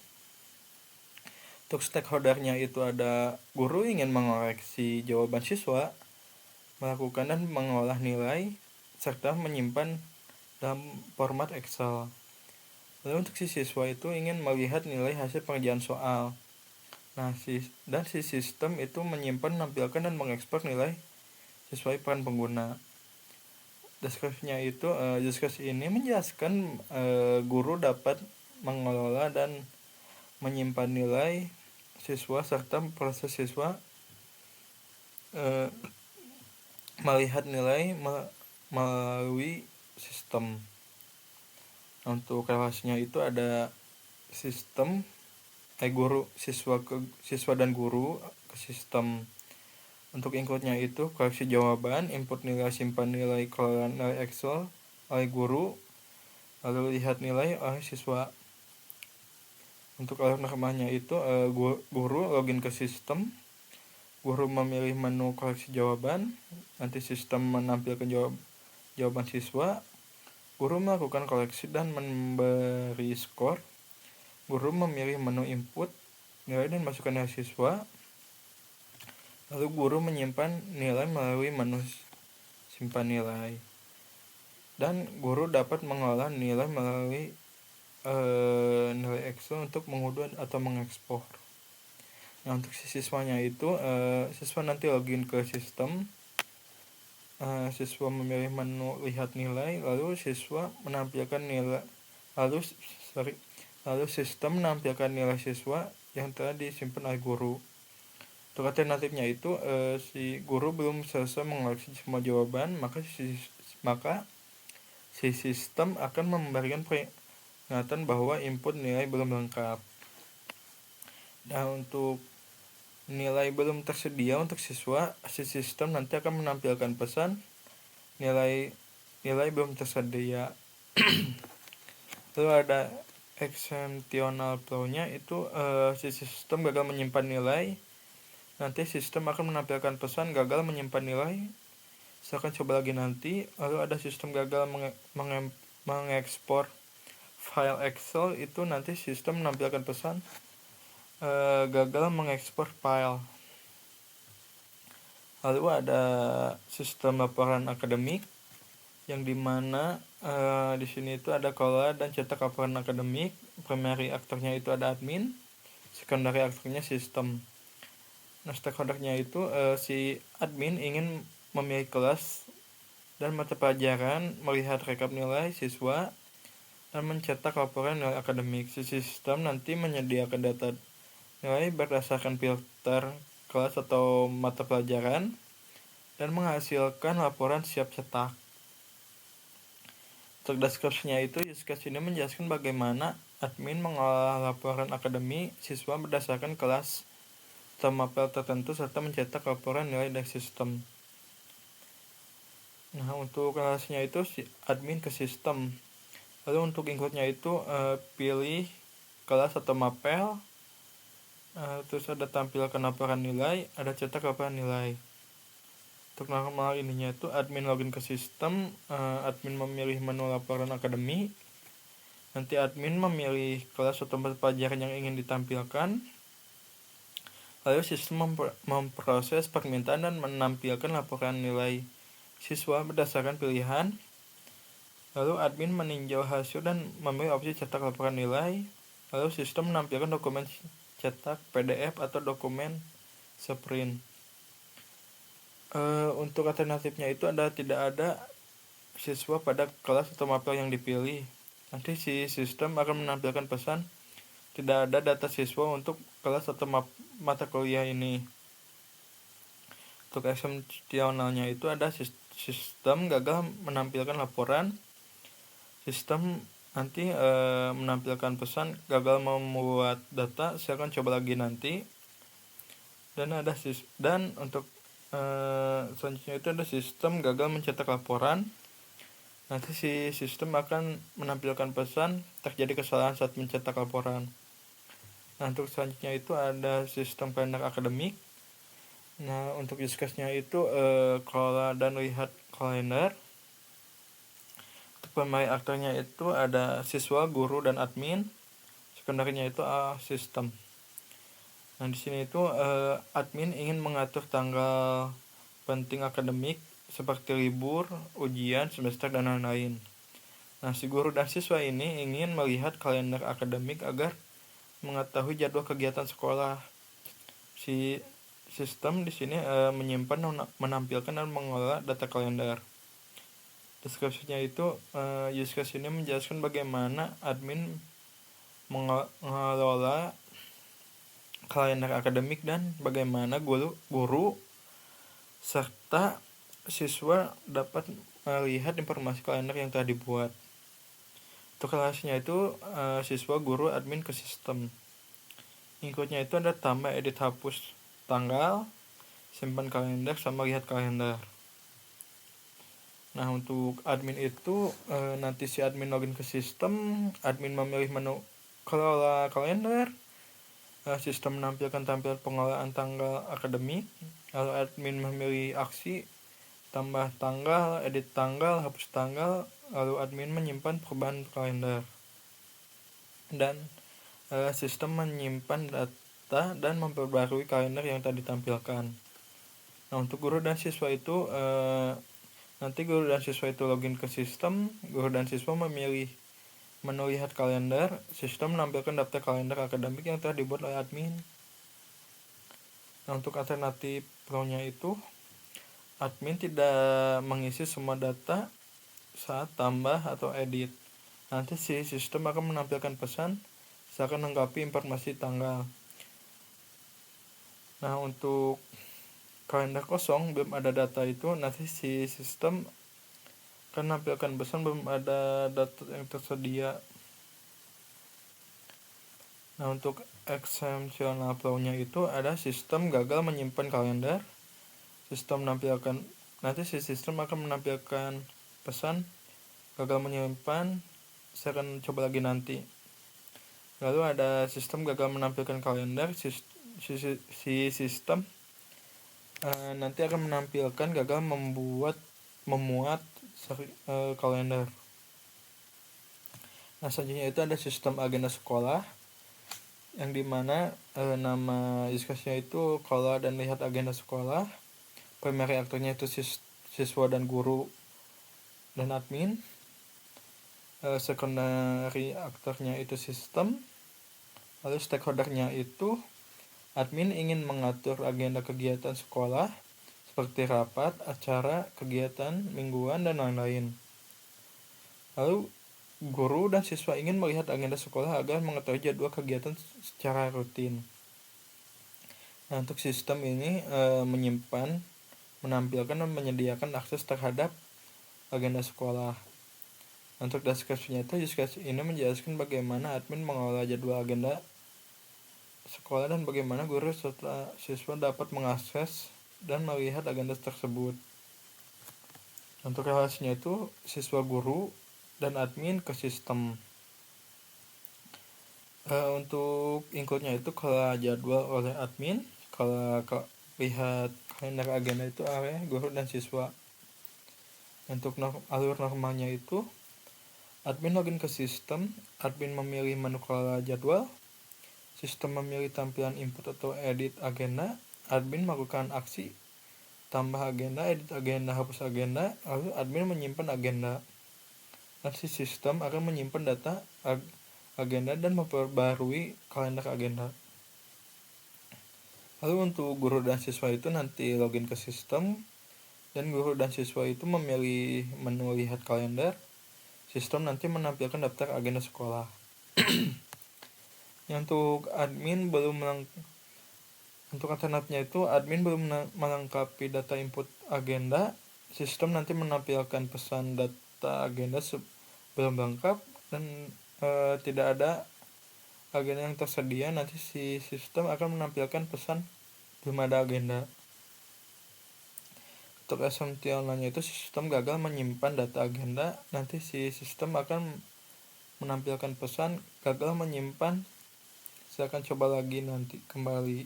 Untuk stakeholder-nya itu ada guru ingin mengoreksi jawaban siswa, melakukan dan mengolah nilai, serta menyimpan dalam format Excel. Lalu untuk si siswa itu ingin melihat nilai hasil pengerjaan soal. Nah, si sistem itu menyimpan, menampilkan, dan mengekspor nilai sesuai peran pengguna. Deskripsinya itu use case ini menjelaskan guru dapat mengelola dan menyimpan nilai siswa serta proses siswa melihat nilai melalui sistem. Untuk relasinya itu ada sistem guru siswa dan guru ke sistem. Untuk inputnya itu koreksi jawaban, input nilai, simpan nilai, kelola nilai Excel oleh guru, lalu lihat nilai oleh siswa. Untuk alur normanya itu guru login ke sistem, guru memilih menu koreksi jawaban, nanti sistem menampilkan jawaban siswa, guru melakukan koreksi dan memberi skor, guru memilih menu input nilai dan masukkan nilai siswa, lalu guru menyimpan nilai melalui menu simpan nilai, dan guru dapat mengolah nilai melalui nilai Excel untuk mengunduh atau mengekspor. Nah, untuk si siswanya itu siswa nanti login ke sistem, siswa memilih menu lihat nilai, lalu siswa menampilkan nilai, lalu sistem menampilkan nilai siswa yang telah disimpan oleh guru. Untuk alternatifnya itu si guru belum selesai mengoreksi semua jawaban, maka si sistem akan memberikan peringatan bahwa input nilai belum lengkap. Dan untuk nilai belum tersedia untuk siswa, si sistem nanti akan menampilkan pesan nilai belum tersedia. Lalu ada exceptional flow-nya itu si sistem gagal menyimpan nilai, nanti sistem akan menampilkan pesan gagal menyimpan nilai, silakan coba lagi nanti. Lalu ada sistem gagal mengekspor file Excel, itu nanti sistem menampilkan pesan gagal mengekspor file. Lalu ada sistem laporan akademik, yang dimana di sini itu ada kelola dan cetak laporan akademik. Primary aktornya itu ada admin, secondary aktornya sistem. Nah, stakeholdernya itu si admin ingin memilih kelas dan mata pelajaran, melihat rekap nilai siswa, dan mencetak laporan nilai akademik. Si sistem nanti menyediakan data nilai berdasarkan filter kelas atau mata pelajaran dan menghasilkan laporan siap cetak. Untuk deskripsinya itu use case ini menjelaskan bagaimana admin mengolah laporan akademik siswa berdasarkan kelas atau mapel tertentu serta mencetak laporan nilai dari sistem. Nah, untuk relasinya itu si admin ke sistem. Lalu untuk inputnya itu pilih kelas atau mapel, terus ada tampilkan laporan nilai, ada cetak laporan nilai. Untuk normal ininya itu admin login ke sistem, admin memilih menu laporan akademik, nanti admin memilih kelas atau mata pelajaran yang ingin ditampilkan, lalu sistem memproses permintaan dan menampilkan laporan nilai siswa berdasarkan pilihan, lalu admin meninjau hasil dan memilih opsi cetak laporan nilai, lalu sistem menampilkan dokumen cetak PDF atau dokumen sprint. Untuk alternatifnya itu tidak ada siswa pada kelas atau mapel yang dipilih. Nanti si sistem akan menampilkan pesan tidak ada data siswa untuk kelas atau mata kuliah ini. Untuk eksepsionalnya itu ada sistem gagal menampilkan laporan, sistem nanti menampilkan pesan gagal membuat data, saya akan coba lagi nanti. Dan untuk selanjutnya itu ada sistem gagal mencetak laporan. Nanti si sistem akan menampilkan pesan terjadi kesalahan saat mencetak laporan. Nah, untuk selanjutnya itu ada sistem kalender akademik. Nah, untuk use case-nya itu kelola dan lihat kalender. Untuk pemain aktornya itu ada siswa, guru, dan admin. Sekundernya itu sistem. Nah, di sini itu admin ingin mengatur tanggal penting akademik seperti libur, ujian, semester, dan lain-lain. Nah, si guru dan siswa ini ingin melihat kalender akademik agar mengetahui jadwal kegiatan sekolah. Si sistem di sini menyimpan, menampilkan, dan mengelola data kalender. Deskripsinya itu use case ini menjelaskan bagaimana admin mengelola kalender akademik dan bagaimana guru serta siswa dapat melihat informasi kalender yang telah dibuat. Untuk kelasnya itu siswa, guru, admin ke sistem. Include-nya itu ada tambah, edit, hapus tanggal, simpan kalender, sama lihat kalender. Nah, untuk admin itu nanti si admin login ke sistem, admin memilih menu kelola kalender, sistem menampilkan tampilan pengelolaan tanggal akademik, lalu admin memilih aksi tambah tanggal, edit tanggal, hapus tanggal, lalu admin menyimpan perubahan kalender, dan sistem menyimpan data dan memperbarui kalender yang tadi ditampilkan. Nah, untuk guru dan siswa itu nanti guru dan siswa itu login ke sistem, guru dan siswa memilih menu lihat kalender, sistem menampilkan daftar kalender akademik yang telah dibuat oleh admin. Nah, untuk alternatif pro-nya itu admin tidak mengisi semua data saat tambah atau edit. Nanti si sistem akan menampilkan pesan seakan melengkapi informasi tanggal. Nah, untuk kalender kosong belum ada data itu, nanti si sistem akan menampilkan pesan belum ada data yang tersedia. Nah, untuk exceptional flow-nya itu ada sistem gagal menyimpan kalender. Sistem menampilkan, nanti si sistem akan menampilkan pesan gagal menyimpan, saya akan coba lagi nanti. Lalu ada sistem gagal menampilkan kalender, si sistem nanti akan menampilkan gagal memuat kalender. Nah, selanjutnya itu ada sistem agenda sekolah, yang dimana nama use case-nya itu kelola dan lihat agenda sekolah. Primary aktornya itu siswa dan guru dan admin. Secondary aktornya itu sistem. Lalu stakeholdernya itu admin ingin mengatur agenda kegiatan sekolah seperti rapat, acara, kegiatan mingguan, dan lain-lain. Lalu guru dan siswa ingin melihat agenda sekolah agar mengetahui jadwal kegiatan secara rutin. Nah, untuk sistem ini menyimpan, menampilkan, dan menyediakan akses terhadap agenda sekolah. Untuk deskripsinya itu use case ini menjelaskan bagaimana admin mengelola jadwal agenda sekolah dan bagaimana guru serta siswa dapat mengakses dan melihat agenda tersebut. Untuk relasinya itu siswa, guru, dan admin ke sistem. Untuk include-nya itu kalau jadwal oleh admin, kalau lihat kalender agenda itu oleh guru dan siswa. Untuk alur normalnya itu admin login ke sistem, admin memilih menu kelola jadwal, sistem memilih tampilan input atau edit agenda, admin melakukan aksi tambah agenda, edit agenda, hapus agenda, lalu admin menyimpan agenda. Nanti sistem akan menyimpan data agenda dan memperbarui kalender agenda. Lalu untuk guru dan siswa itu nanti login ke sistem, dan guru dan siswa itu memilih menu lihat kalender. Sistem nanti menampilkan daftar agenda sekolah. Untuk admin untuk alternatifnya itu admin belum melengkapi data input agenda. Sistem nanti menampilkan pesan data agenda belum lengkap dan tidak ada agenda yang tersedia. Nanti si sistem akan menampilkan pesan belum ada agenda. Untuk esensialnya itu sistem gagal menyimpan data agenda. Nanti si sistem akan menampilkan pesan gagal menyimpan, silakan coba lagi nanti kembali.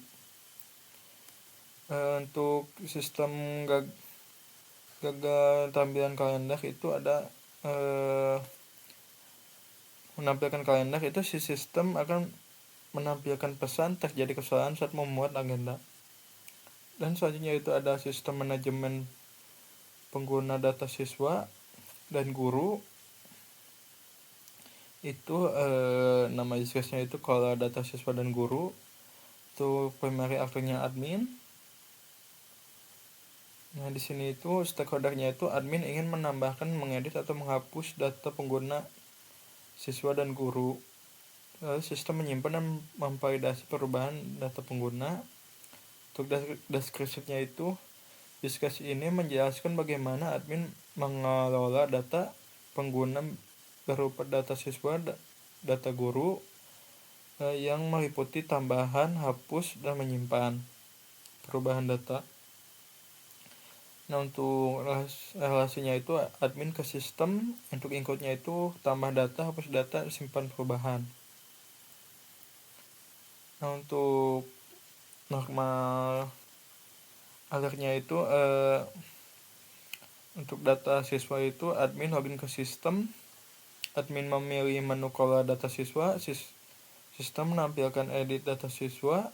Untuk sistem gagal tampilan kalender itu ada menampilkan kalender itu si sistem akan menampilkan pesan terjadi kesalahan saat memuat agenda. Dan selanjutnya itu ada sistem manajemen pengguna data siswa dan guru. Itu nama use case-nya itu kalau data siswa dan guru itu primary aktornya admin. Nah, di sini itu stakeholder-nya itu admin ingin menambahkan, mengedit atau menghapus data pengguna siswa dan guru. Lalu sistem menyimpan dan memvalidasi perubahan data pengguna. Untuk deskripsinya itu use case ini menjelaskan bagaimana admin mengelola data pengguna berupa data siswa, data guru yang meliputi tambahan, hapus, dan menyimpan perubahan data. Nah, untuk relasinya itu admin ke sistem, untuk inputnya itu tambah data, hapus data, simpan perubahan. Nah, untuk normal alertnya itu untuk data siswa itu admin login ke sistem. Admin memilih menu kelola data siswa. Sistem menampilkan edit data siswa.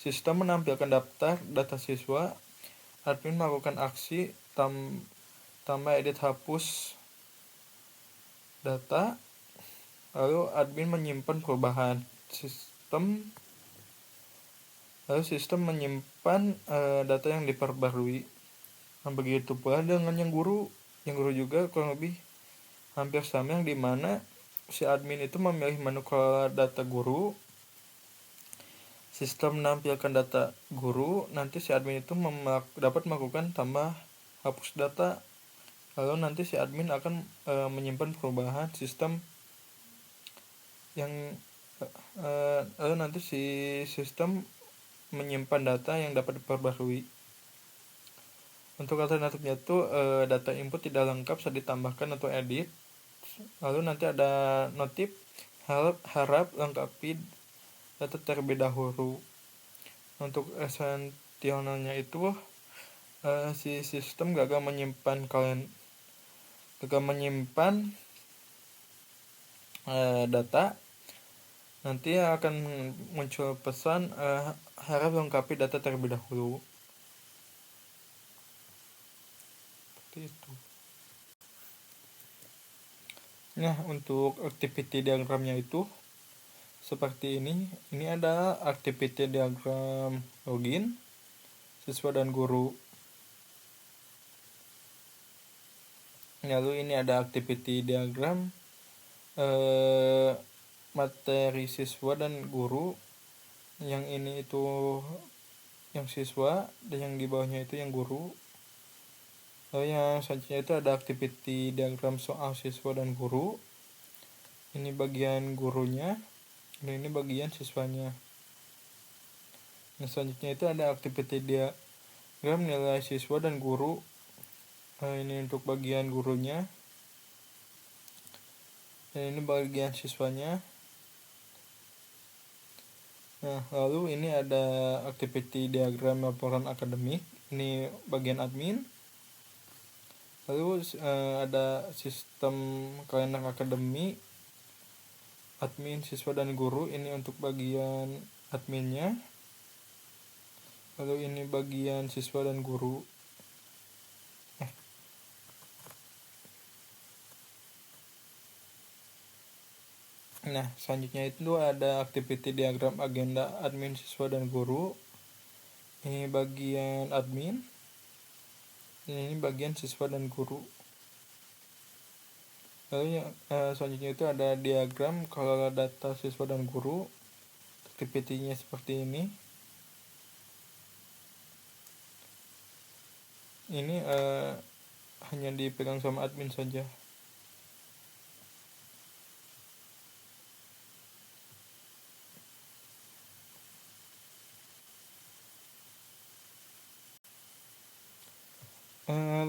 Sistem menampilkan daftar data siswa. Admin melakukan aksi tambah, edit, hapus data. Lalu admin menyimpan perubahan. Lalu sistem menyimpan data yang diperbarui. Nah, begitu pula dengan yang guru. Yang guru juga kurang lebih hampir sama, yang dimana si admin itu memilih menu kelola data guru. Sistem menampilkan data guru. Nanti si admin itu dapat melakukan tambah, hapus data. Lalu nanti si admin akan menyimpan perubahan sistem yang lalu nanti si sistem menyimpan data yang dapat diperbarui. Untuk alternatifnya itu data input tidak lengkap saat ditambahkan atau edit. Lalu nanti ada notif harap lengkapi data terlebih dahulu. Untuk esensialnya itu si sistem gagal menyimpan data. Nanti akan muncul pesan harap lengkapi data terlebih dahulu. Seperti itu. Nah, untuk activity diagramnya itu seperti ini. Ini ada activity diagram login siswa dan guru. Lalu ini ada activity diagram materi siswa dan guru. Yang ini itu yang siswa dan yang di bawahnya itu yang guru. Lalu yang selanjutnya itu ada activity diagram soal siswa dan guru. Ini bagian gurunya dan ini bagian siswanya. Nah, selanjutnya itu ada activity diagram nilai siswa dan guru. Ini untuk bagian gurunya dan ini bagian siswanya. Nah, lalu ini ada activity diagram laporan akademik. Ini bagian admin. Lalu ada sistem kalender akademik, admin, siswa, dan guru. Ini untuk bagian adminnya. Lalu ini bagian siswa dan guru. Nah, selanjutnya itu ada activity diagram agenda admin, siswa, dan guru. Ini bagian admin. Ini bagian siswa dan guru. Lalu yang selanjutnya itu ada diagram kelola data siswa dan guru. Activity-nya seperti ini. Ini hanya dipegang sama admin saja.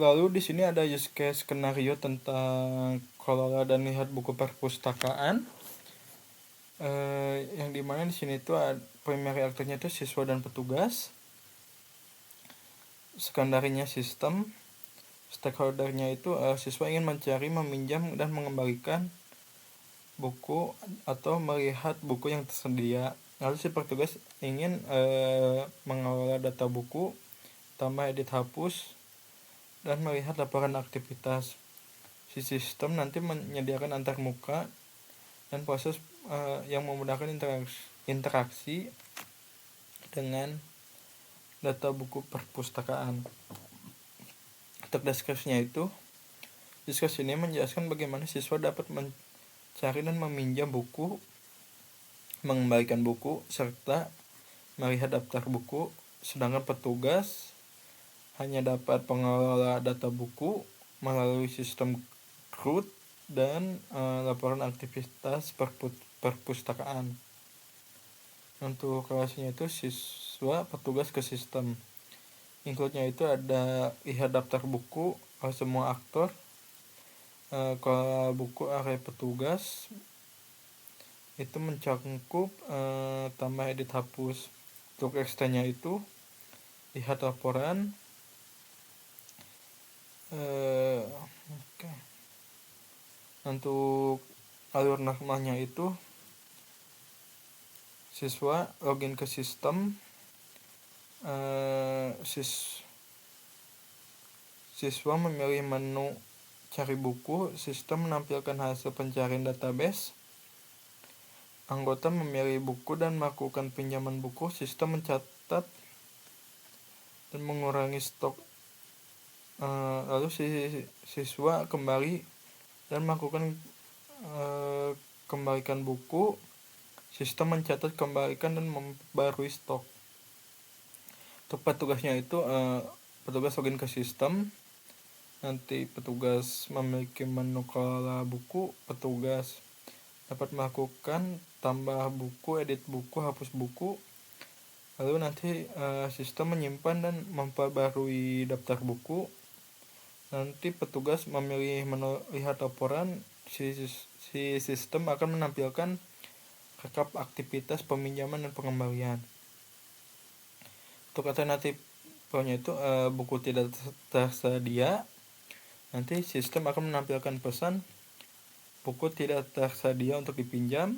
Lalu di sini ada use case skenario tentang kelola dan lihat buku perpustakaan. Yang dimana di sini itu primary aktornya itu siswa dan petugas. Sekunderinya sistem. Stakeholdernya itu siswa ingin mencari, meminjam, dan mengembalikan buku atau melihat buku yang tersedia. Lalu si petugas ingin mengelola data buku, tambah, edit, hapus, dan melihat laporan aktivitas. Si sistem nanti menyediakan antarmuka dan proses yang memudahkan interaksi dengan data buku perpustakaan. Untuk deskripsinya itu, diskusi ini menjelaskan bagaimana siswa dapat mencari dan meminjam buku, mengembalikan buku, serta melihat daftar buku, sedangkan petugas hanya dapat mengelola data buku melalui sistem CRUD dan laporan aktivitas perpustakaan. Untuk kelasnya itu siswa, petugas ke sistem. Include-nya itu ada lihat daftar buku semua aktor, kalau buku area petugas itu mencakup tambah, edit, hapus. Untuk extend-nya itu lihat laporan. Untuk alur normalnya itu siswa login ke sistem, siswa memilih menu cari buku, sistem menampilkan hasil pencarian database. Anggota memilih buku dan melakukan pinjaman buku, sistem mencatat dan mengurangi stok. Lalu siswa kembali dan melakukan kembalikan buku, sistem mencatat, kembalikan, dan memperbarui stok. Untuk petugasnya itu petugas login ke sistem, nanti petugas memiliki menu kelola buku, petugas dapat melakukan tambah buku, edit buku, hapus buku. Lalu nanti sistem menyimpan dan memperbarui daftar buku. Nanti petugas memilih menu lihat laporan, si sistem akan menampilkan rekap aktivitas peminjaman dan pengembalian. Untuk alternatifnya itu buku tidak tersedia, nanti sistem akan menampilkan pesan buku tidak tersedia untuk dipinjam.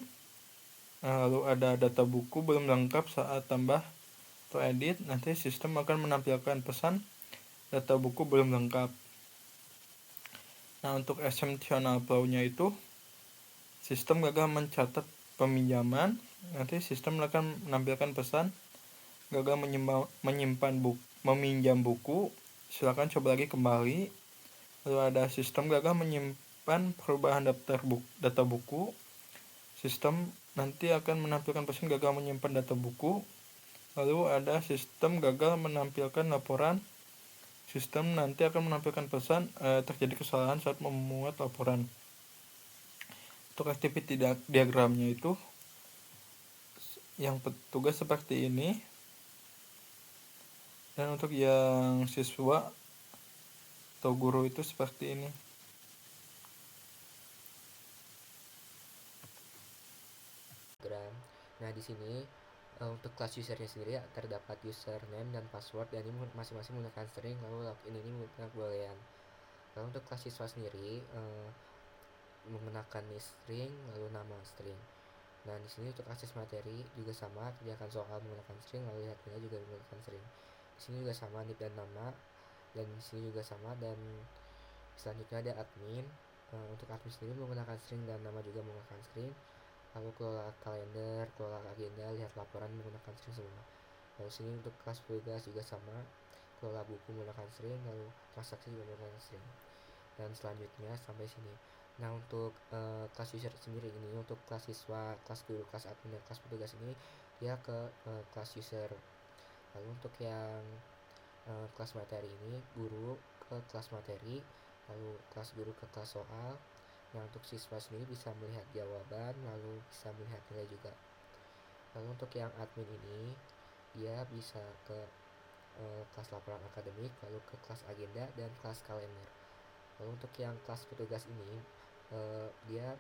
Lalu ada data buku belum lengkap saat tambah atau edit, nanti sistem akan menampilkan pesan data buku belum lengkap. Nah, untuk exceptional flow-nya itu sistem gagal mencatat peminjaman, nanti sistem akan menampilkan pesan gagal meminjam buku, silakan coba lagi kembali. Lalu ada sistem gagal menyimpan perubahan data buku, sistem nanti akan menampilkan pesan gagal menyimpan data buku. Lalu ada sistem gagal menampilkan laporan, sistem nanti akan menampilkan pesan terjadi kesalahan saat memuat laporan. Untuk activity diagramnya itu yang petugas seperti ini, dan untuk yang siswa atau guru itu seperti ini. Nah, di sini untuk kelas usernya sendiri terdapat username dan password, dan ini masing-masing menggunakan string, lalu login ini menggunakan boolean. Lalu untuk kelas siswa sendiri menggunakan string lalu nama string. Nah, di sini untuk akses materi juga sama, kerjakan soal menggunakan string, lalu lihat nilai juga menggunakan string. Di sini juga sama nip dan nama, dan di sini juga sama. Dan selanjutnya ada admin. Untuk admin sendiri menggunakan string dan nama juga menggunakan string. Lalu kelola kalender, kelola agenda, lihat laporan menggunakan string semua. Lalu sini untuk kelas petugas juga sama, kelola buku menggunakan string, lalu transaksi juga menggunakan string. Dan selanjutnya sampai sini. Nah, untuk kelas user sendiri ini, untuk kelas siswa, kelas guru, kelas admin, dan kelas petugas ini dia ke kelas user. Lalu untuk yang kelas materi ini, guru ke kelas materi, lalu kelas guru ke kelas soal. Nah, untuk siswa sendiri bisa melihat jawaban, lalu bisa melihat nilai juga. Lalu untuk yang admin ini, dia bisa ke kelas laporan akademik, lalu ke kelas agenda dan kelas kalender. Lalu untuk yang kelas petugas ini, dia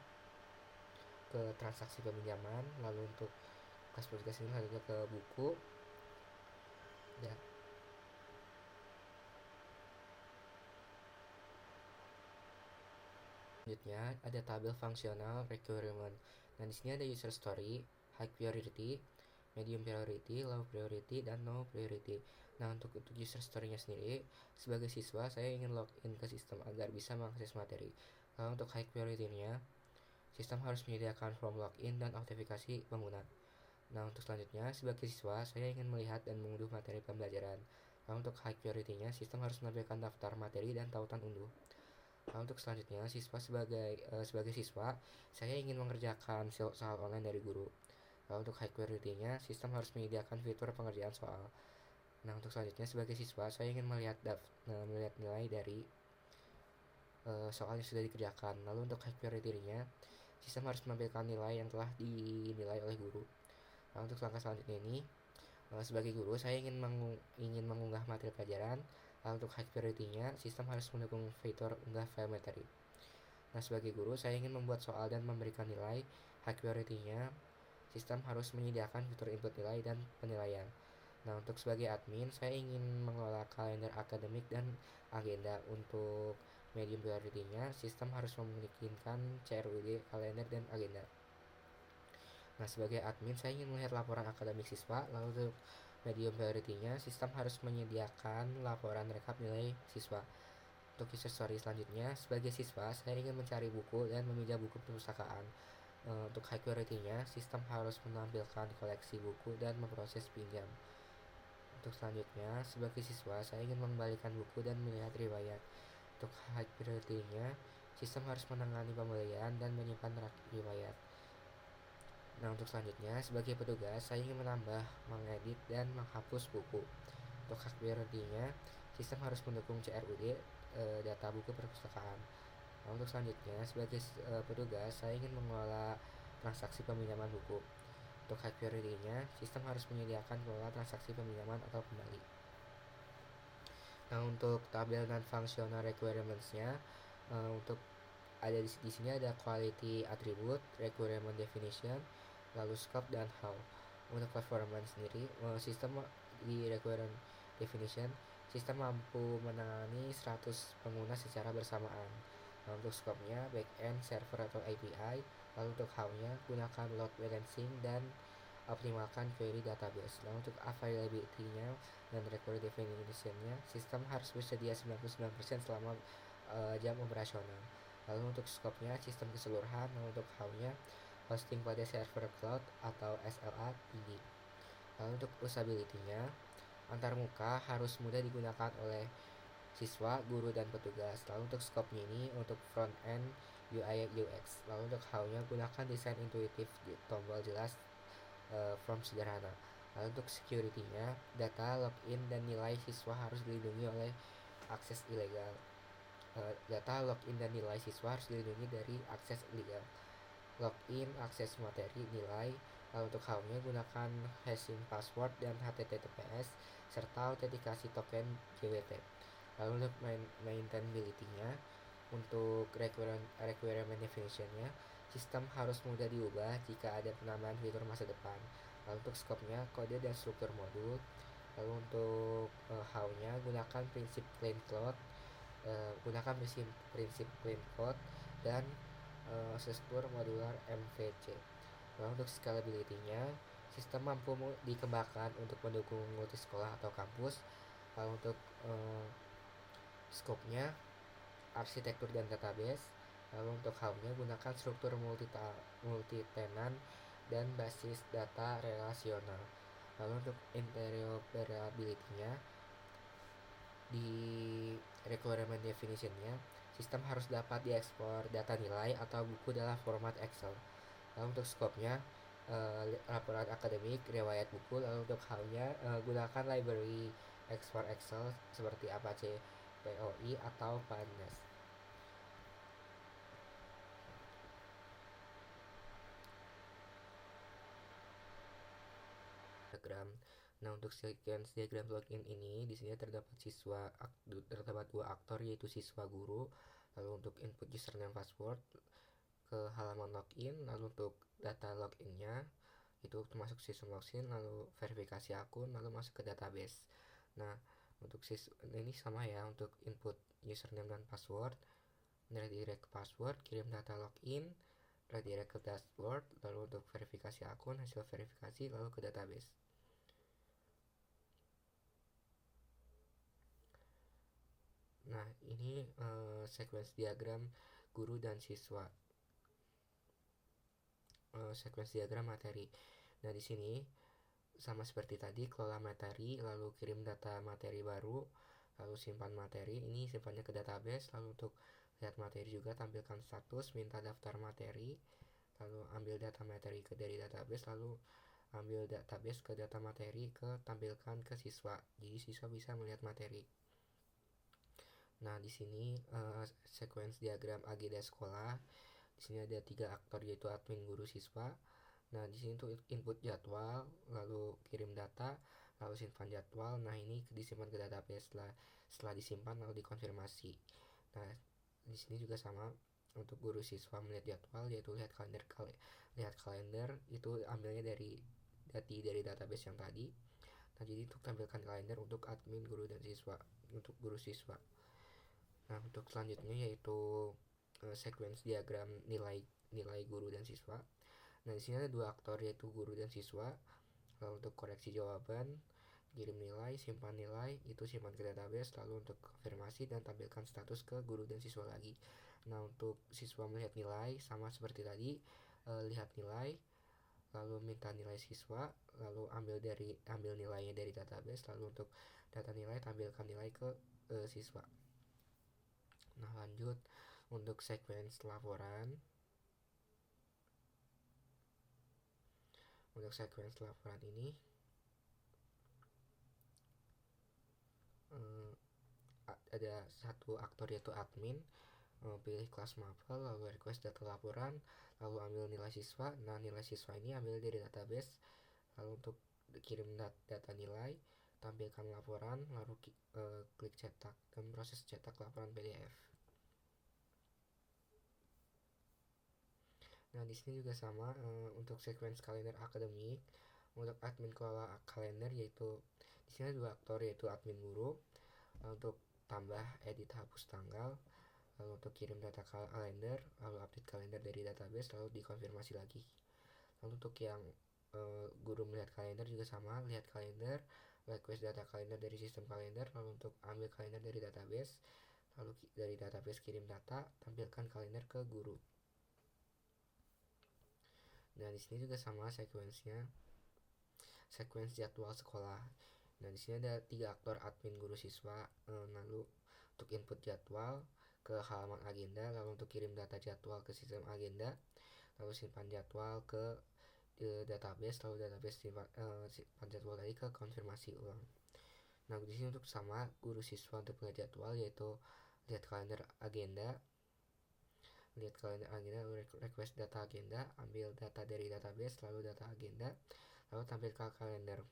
ke transaksi peminjaman, lalu untuk kelas petugas ini lanjutnya ke buku. Ya. Selanjutnya ada tabel fungsional requirement. Nah, di sini ada user story, high priority, medium priority, low priority, dan no priority. Nah, untuk user story-nya sendiri, sebagai siswa saya ingin login ke sistem agar bisa mengakses materi. Lalu untuk high priority-nya, sistem harus menyediakan form login dan autentifikasi pengguna. Nah, untuk selanjutnya, sebagai siswa saya ingin melihat dan mengunduh materi pembelajaran. Lalu untuk high priority-nya, sistem harus menampilkan daftar materi dan tautan unduh. Lalu untuk selanjutnya, sebagai siswa saya ingin mengerjakan soal online dari guru. Lalu untuk high priority-nya, sistem harus menyediakan fitur pengerjaan soal. Nah, untuk selanjutnya, sebagai siswa saya ingin melihat nilai dari soal yang sudah dikerjakan. Lalu untuk high priority-nya, sistem harus menampilkan nilai yang telah dinilai oleh guru. Lalu untuk langkah selanjutnya ini, sebagai guru saya ingin mengunggah materi pelajaran. Lalu untuk high priority-nya, sistem harus mendukung fitur unggah file materi. Nah, sebagai guru saya ingin membuat soal dan memberikan nilai. High priority-nya, sistem harus menyediakan fitur input nilai dan penilaian. Nah, untuk sebagai admin saya ingin mengelola kalender akademik dan agenda. Untuk medium priority-nya, sistem harus memungkinkan CRUD, kalender, dan agenda. Nah, sebagai admin saya ingin melihat laporan akademik siswa. Lalu untuk medium priority-nya, sistem harus menyediakan laporan rekap nilai siswa. Untuk user story selanjutnya, sebagai siswa saya ingin mencari buku dan meminjam buku perpustakaan. Untuk high priority-nya, sistem harus menampilkan koleksi buku dan memproses pinjam. Untuk selanjutnya, sebagai siswa saya ingin mengembalikan buku dan melihat riwayat. Untuk high priority-nya, sistem harus menangani pembelian dan menyimpan riwayat. Nah, untuk selanjutnya, sebagai petugas saya ingin menambah, mengedit, dan menghapus buku. Untuk high priority-nya, sistem harus mendukung CRUD, data buku perpustakaan. Nah, untuk selanjutnya, sebagai petugas saya ingin mengelola transaksi peminjaman buku. Untuk high priority-nya, sistem harus menyediakan kelola transaksi peminjaman atau kembali. Nah, untuk tabel dan functional requirements-nya, untuk ada di sini ada quality attribute, requirement definition, lalu scope dan how. Untuk performance sendiri, sistem di requirement definition, sistem mampu menangani 100 pengguna secara bersamaan. Nah, untuk scope-nya backend, server atau API. Lalu untuk how-nya, gunakan load balancing dan optimalkan query database. Lalu untuk availability-nya dan requirement definition-nya, sistem harus bersedia 99% selama jam operasional. Lalu untuk scope-nya, sistem keseluruhan. Lalu untuk how-nya, hosting pada server cloud atau SLA tinggi. Lalu untuk usability-nya, antarmuka harus mudah digunakan oleh siswa, guru, dan petugas. Lalu untuk scope-nya ini untuk front end, UI UX. Lalu untuk how-nya, gunakan desain intuitif, tombol jelas, form sederhana. Lalu untuk security-nya, data, login, dan nilai siswa harus dilindungi oleh akses ilegal. Data, login, dan nilai siswa harus dilindungi dari akses ilegal. Login, akses materi, nilai. Lalu untuk how-nya, gunakan hashing password dan HTTPS serta autentikasi token JWT. Lalu untuk maintainability-nya, untuk requirement definition-nya, sistem harus mudah diubah jika ada penambahan fitur masa depan. Lalu untuk scope-nya, kode dan struktur modul. Lalu untuk how-nya, gunakan prinsip clean code, dan struktur modular MVC. Lalu untuk scalability-nya, sistem mampu dikembangkan untuk mendukung multi sekolah atau kampus. Lalu untuk scope-nya, arsitektur dan database. Lalu untuk how-nya, gunakan struktur multi-tenant dan basis data relasional. Lalu untuk interoperability-nya, di requirement definition-nya, sistem harus dapat diekspor data nilai atau buku dalam format Excel. Lalu untuk scope-nya, laporan akademik, riwayat buku. Lalu untuk halnya, gunakan library ekspor Excel seperti Apache POI atau Pandas. Diagram. Nah, untuk sequence diagram login ini di sini terdapat dua aktor yaitu siswa guru. Lalu untuk input username password ke halaman login, lalu untuk data loginnya itu termasuk sistem login, lalu verifikasi akun, lalu masuk ke database. Nah, untuk ini sama ya, untuk input username dan password, redirect ke password, kirim data login, redirect ke dashboard, lalu untuk verifikasi akun, hasil verifikasi, lalu ke database. Nah, ini sequence diagram guru dan siswa. Sequence diagram materi. Nah, di sini sama seperti tadi, kelola materi, lalu kirim data materi baru, lalu simpan materi. Ini simpannya ke database. Lalu untuk lihat materi juga, tampilkan status, minta daftar materi, lalu ambil data materi dari database, lalu ambil database ke data materi, tampilkan ke siswa. Jadi siswa bisa melihat materi. Nah, di sini sequence diagram agenda sekolah. Di sini ada 3 aktor yaitu admin, guru, siswa. Nah, di sini untuk input jadwal, lalu kirim data, lalu simpan jadwal. Nah, ini disimpan ke database. Setelah disimpan lalu dikonfirmasi. Nah, di sini juga sama untuk guru, siswa melihat jadwal yaitu lihat kalender itu ambilnya dari database yang tadi. Nah, jadi untuk tampilkan kalender untuk admin, guru, dan siswa, untuk guru, siswa. Nah, untuk selanjutnya yaitu sequence diagram nilai guru dan siswa. Nah, di sini ada 2 aktor yaitu guru dan siswa. Lalu untuk koreksi jawaban, kirim nilai, simpan nilai, itu simpan ke database. Lalu untuk konfirmasi dan tampilkan status ke guru dan siswa lagi. Nah, untuk siswa melihat nilai sama seperti tadi, lihat nilai, lalu minta nilai siswa, lalu ambil nilainya dari database. Lalu untuk data nilai, tampilkan nilai ke siswa. Nah, lanjut untuk sequence laporan. Untuk sequence laporan ini ada 1 aktor yaitu admin, pilih kelas mapel, lalu request data laporan, lalu ambil nilai siswa. Nah, nilai siswa ini ambil dari database. Lalu untuk kirim data nilai, tampilkan laporan, lalu klik cetak dan proses cetak laporan PDF. Nah, di sini juga sama untuk sequence kalender akademik. Untuk admin kelola kalender yaitu di sini 2 aktor yaitu admin, guru. Untuk tambah, edit, hapus tanggal, lalu untuk kirim data kalender, lalu update kalender dari database, lalu dikonfirmasi lagi. Lalu untuk yang guru melihat kalender juga sama, lihat kalender, request data kalender dari sistem kalender, lalu untuk ambil kalender dari database, lalu dari database kirim data, tampilkan kalender ke guru. Nah, di sini juga sama sequence-nya, sequence jadwal sekolah. Nah, di sini ada 3 aktor admin, guru, siswa. Lalu untuk input jadwal ke halaman agenda, lalu untuk kirim data jadwal ke sistem agenda, lalu simpan jadwal ke database, lalu database simpan jadwal tadi ke konfirmasi ulang. Nah, di sini untuk sama guru, siswa untuk melihat jadwal yaitu lihat kalender agenda, lalu request data agenda, ambil data dari database, lalu data agenda, lalu tampilkan kalender.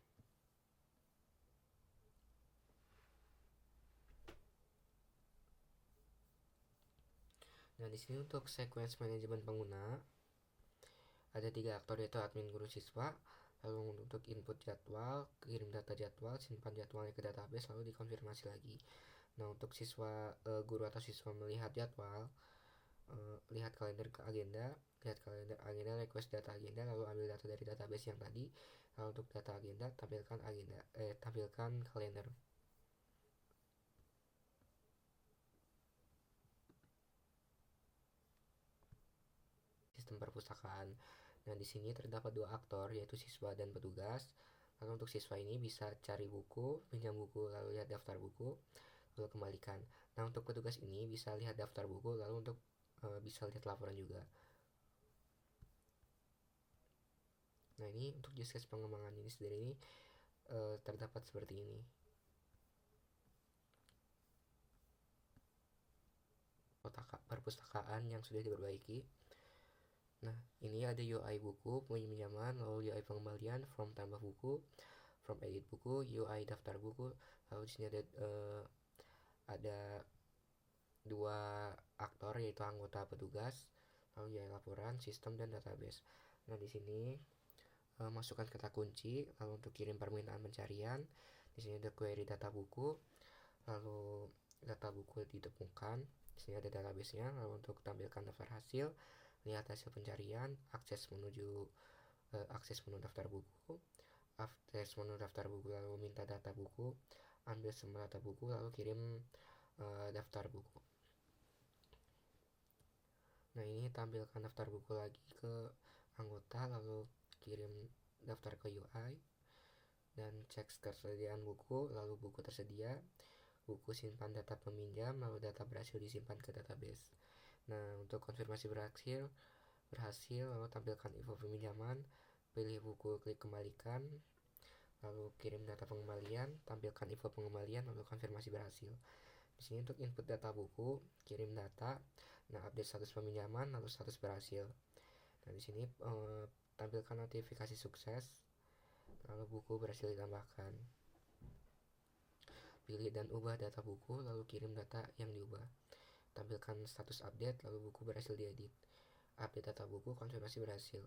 Nah, di sini untuk sequence manajemen pengguna ada 3 aktor yaitu admin, guru, siswa. Lalu untuk input jadwal, kirim data jadwal, simpan jadwalnya ke database, lalu dikonfirmasi lagi. Nah, untuk siswa, guru atau siswa melihat jadwal, lihat kalender ke agenda, lihat kalender agenda, request data agenda, lalu ambil data dari database yang tadi. Lalu untuk data agenda, tampilkan kalender. Sistem perpustakaan. Nah, di sini terdapat 2 aktor yaitu siswa dan petugas. Lalu untuk siswa ini bisa cari buku, pinjam buku, lalu lihat daftar buku. lalu kembalikan. Nah, untuk petugas ini bisa lihat daftar buku, lalu untuk bisa lihat laporan juga. Nah, ini untuk use case pengembangan ini sendiri ini terdapat seperti ini. Perpustakaan yang sudah diperbaiki. Nah, ini ada UI buku, peminjaman, lalu UI pengembalian, form tambah buku, form edit buku, UI daftar buku, lalu di sini ada dua aktor yaitu anggota petugas, lalu UI laporan, sistem dan database. Nah, di sini masukkan kata kunci, lalu untuk kirim permintaan pencarian. Di sini ada query data buku, lalu data buku ditemukan. Di sini ada database-nya, lalu untuk tampilkan daftar hasil, lihat hasil pencarian, akses menu daftar buku, akses menu daftar buku, lalu minta data buku, ambil semua data buku, lalu kirim daftar buku. Nah, ini tampilkan daftar buku lagi ke anggota, lalu kirim daftar ke UI dan cek ketersediaan buku, lalu buku tersedia, buku simpan data peminjam, lalu data berhasil disimpan ke database. Nah, untuk konfirmasi berhasil, lalu tampilkan info peminjaman, pilih buku, klik kembalikan, lalu kirim data pengembalian, tampilkan info pengembalian, lalu konfirmasi berhasil. Di sini untuk input data buku, kirim data, nah update status peminjaman, lalu status berhasil. Nah, di sini tampilkan notifikasi sukses, lalu buku berhasil ditambahkan. Pilih dan ubah data buku, lalu kirim data yang diubah. Tampilkan status update, lalu buku berhasil diedit. Update data buku, konfirmasi berhasil.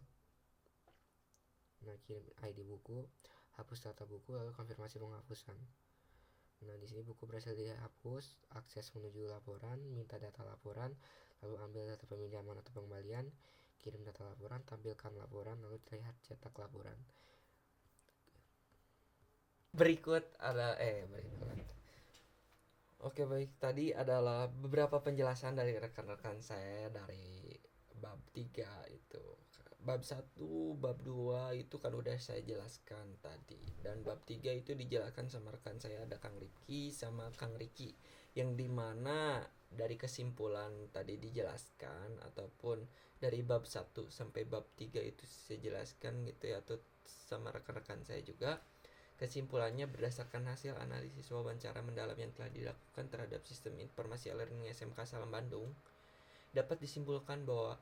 Nah, kirim ID buku, hapus data buku, lalu konfirmasi penghapusan. Nah, di sini buku berhasil dihapus, akses menuju laporan, minta data laporan, lalu ambil data peminjaman atau pengembalian, kirim data laporan, tampilkan laporan, lalu terlihat cetak laporan. Berikut. Oke, baik, tadi adalah beberapa penjelasan dari rekan-rekan saya dari bab 3 itu. Bab 1, bab 2 itu kan udah saya jelaskan tadi. Dan bab 3 itu dijelaskan sama rekan saya, ada Kang Rifki sama Kang Riki. Yang dimana dari kesimpulan tadi dijelaskan, ataupun dari bab 1 sampai bab 3 itu saya jelaskan gitu ya, tuh sama rekan-rekan saya juga. Kesimpulannya, berdasarkan hasil analisis wawancara mendalam yang telah dilakukan terhadap sistem informasi e-learning SMK Salam Bandung, dapat disimpulkan bahwa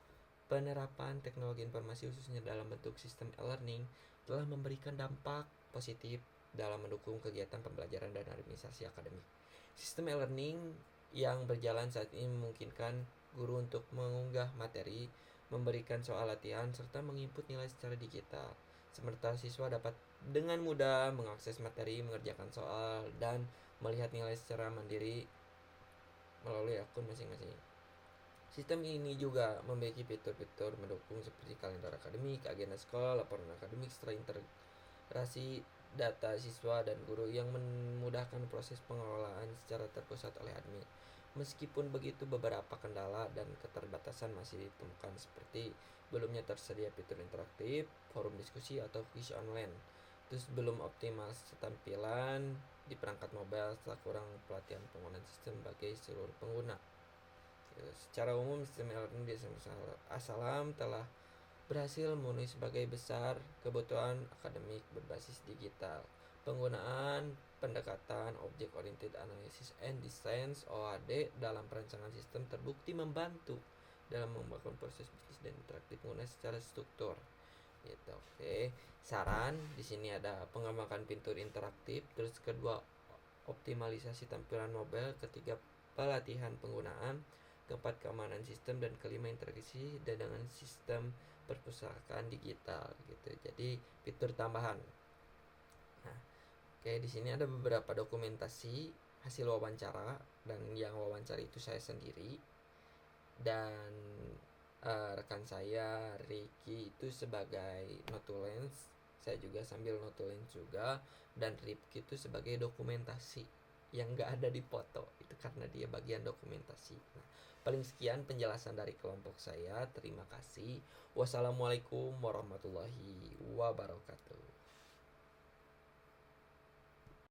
penerapan teknologi informasi khususnya dalam bentuk sistem e-learning telah memberikan dampak positif dalam mendukung kegiatan pembelajaran dan administrasi akademik. Sistem e-learning yang berjalan saat ini memungkinkan guru untuk mengunggah materi, memberikan soal latihan, serta menginput nilai secara digital. Sementara siswa dapat dengan mudah mengakses materi, mengerjakan soal, dan melihat nilai secara mandiri melalui akun masing-masing. Sistem ini juga memiliki fitur-fitur mendukung seperti kalender akademik, agenda sekolah, laporan akademik, serta integrasi data siswa dan guru yang memudahkan proses pengelolaan secara terpusat oleh admin. Meskipun begitu, beberapa kendala dan keterbatasan masih ditemukan, seperti belumnya tersedia fitur interaktif, forum diskusi, atau quiz online. Terus belum optimal tampilan di perangkat mobile setelah kurang pelatihan penggunaan sistem bagi seluruh pengguna. Secara umum, sistem e-learning di SMK Salam telah berhasil memenuhi sebagai besar kebutuhan akademik berbasis digital. Penggunaan pendekatan Object Oriented Analysis and Design (OAD) dalam perancangan sistem terbukti membantu dalam mengembangkan proses bisnis dan interaktif menggunakan secara struktur. Gitu. Oke. Saran di sini ada pengembangan fitur interaktif, terus kedua optimalisasi tampilan mobile, ketiga pelatihan penggunaan, keempat keamanan sistem, dan kelima integrasi dan dengan sistem perpustakaan digital gitu. Jadi fitur tambahan. Nah, oke, di sini ada beberapa dokumentasi hasil wawancara, dan yang wawancara itu saya sendiri dan rekan saya Ricky itu sebagai notulens, saya juga sambil notulens juga, dan Rifki itu sebagai dokumentasi yang gak ada di foto itu karena dia bagian dokumentasi. Nah, paling sekian penjelasan dari kelompok saya. Terima kasih. Wassalamualaikum warahmatullahi wabarakatuh.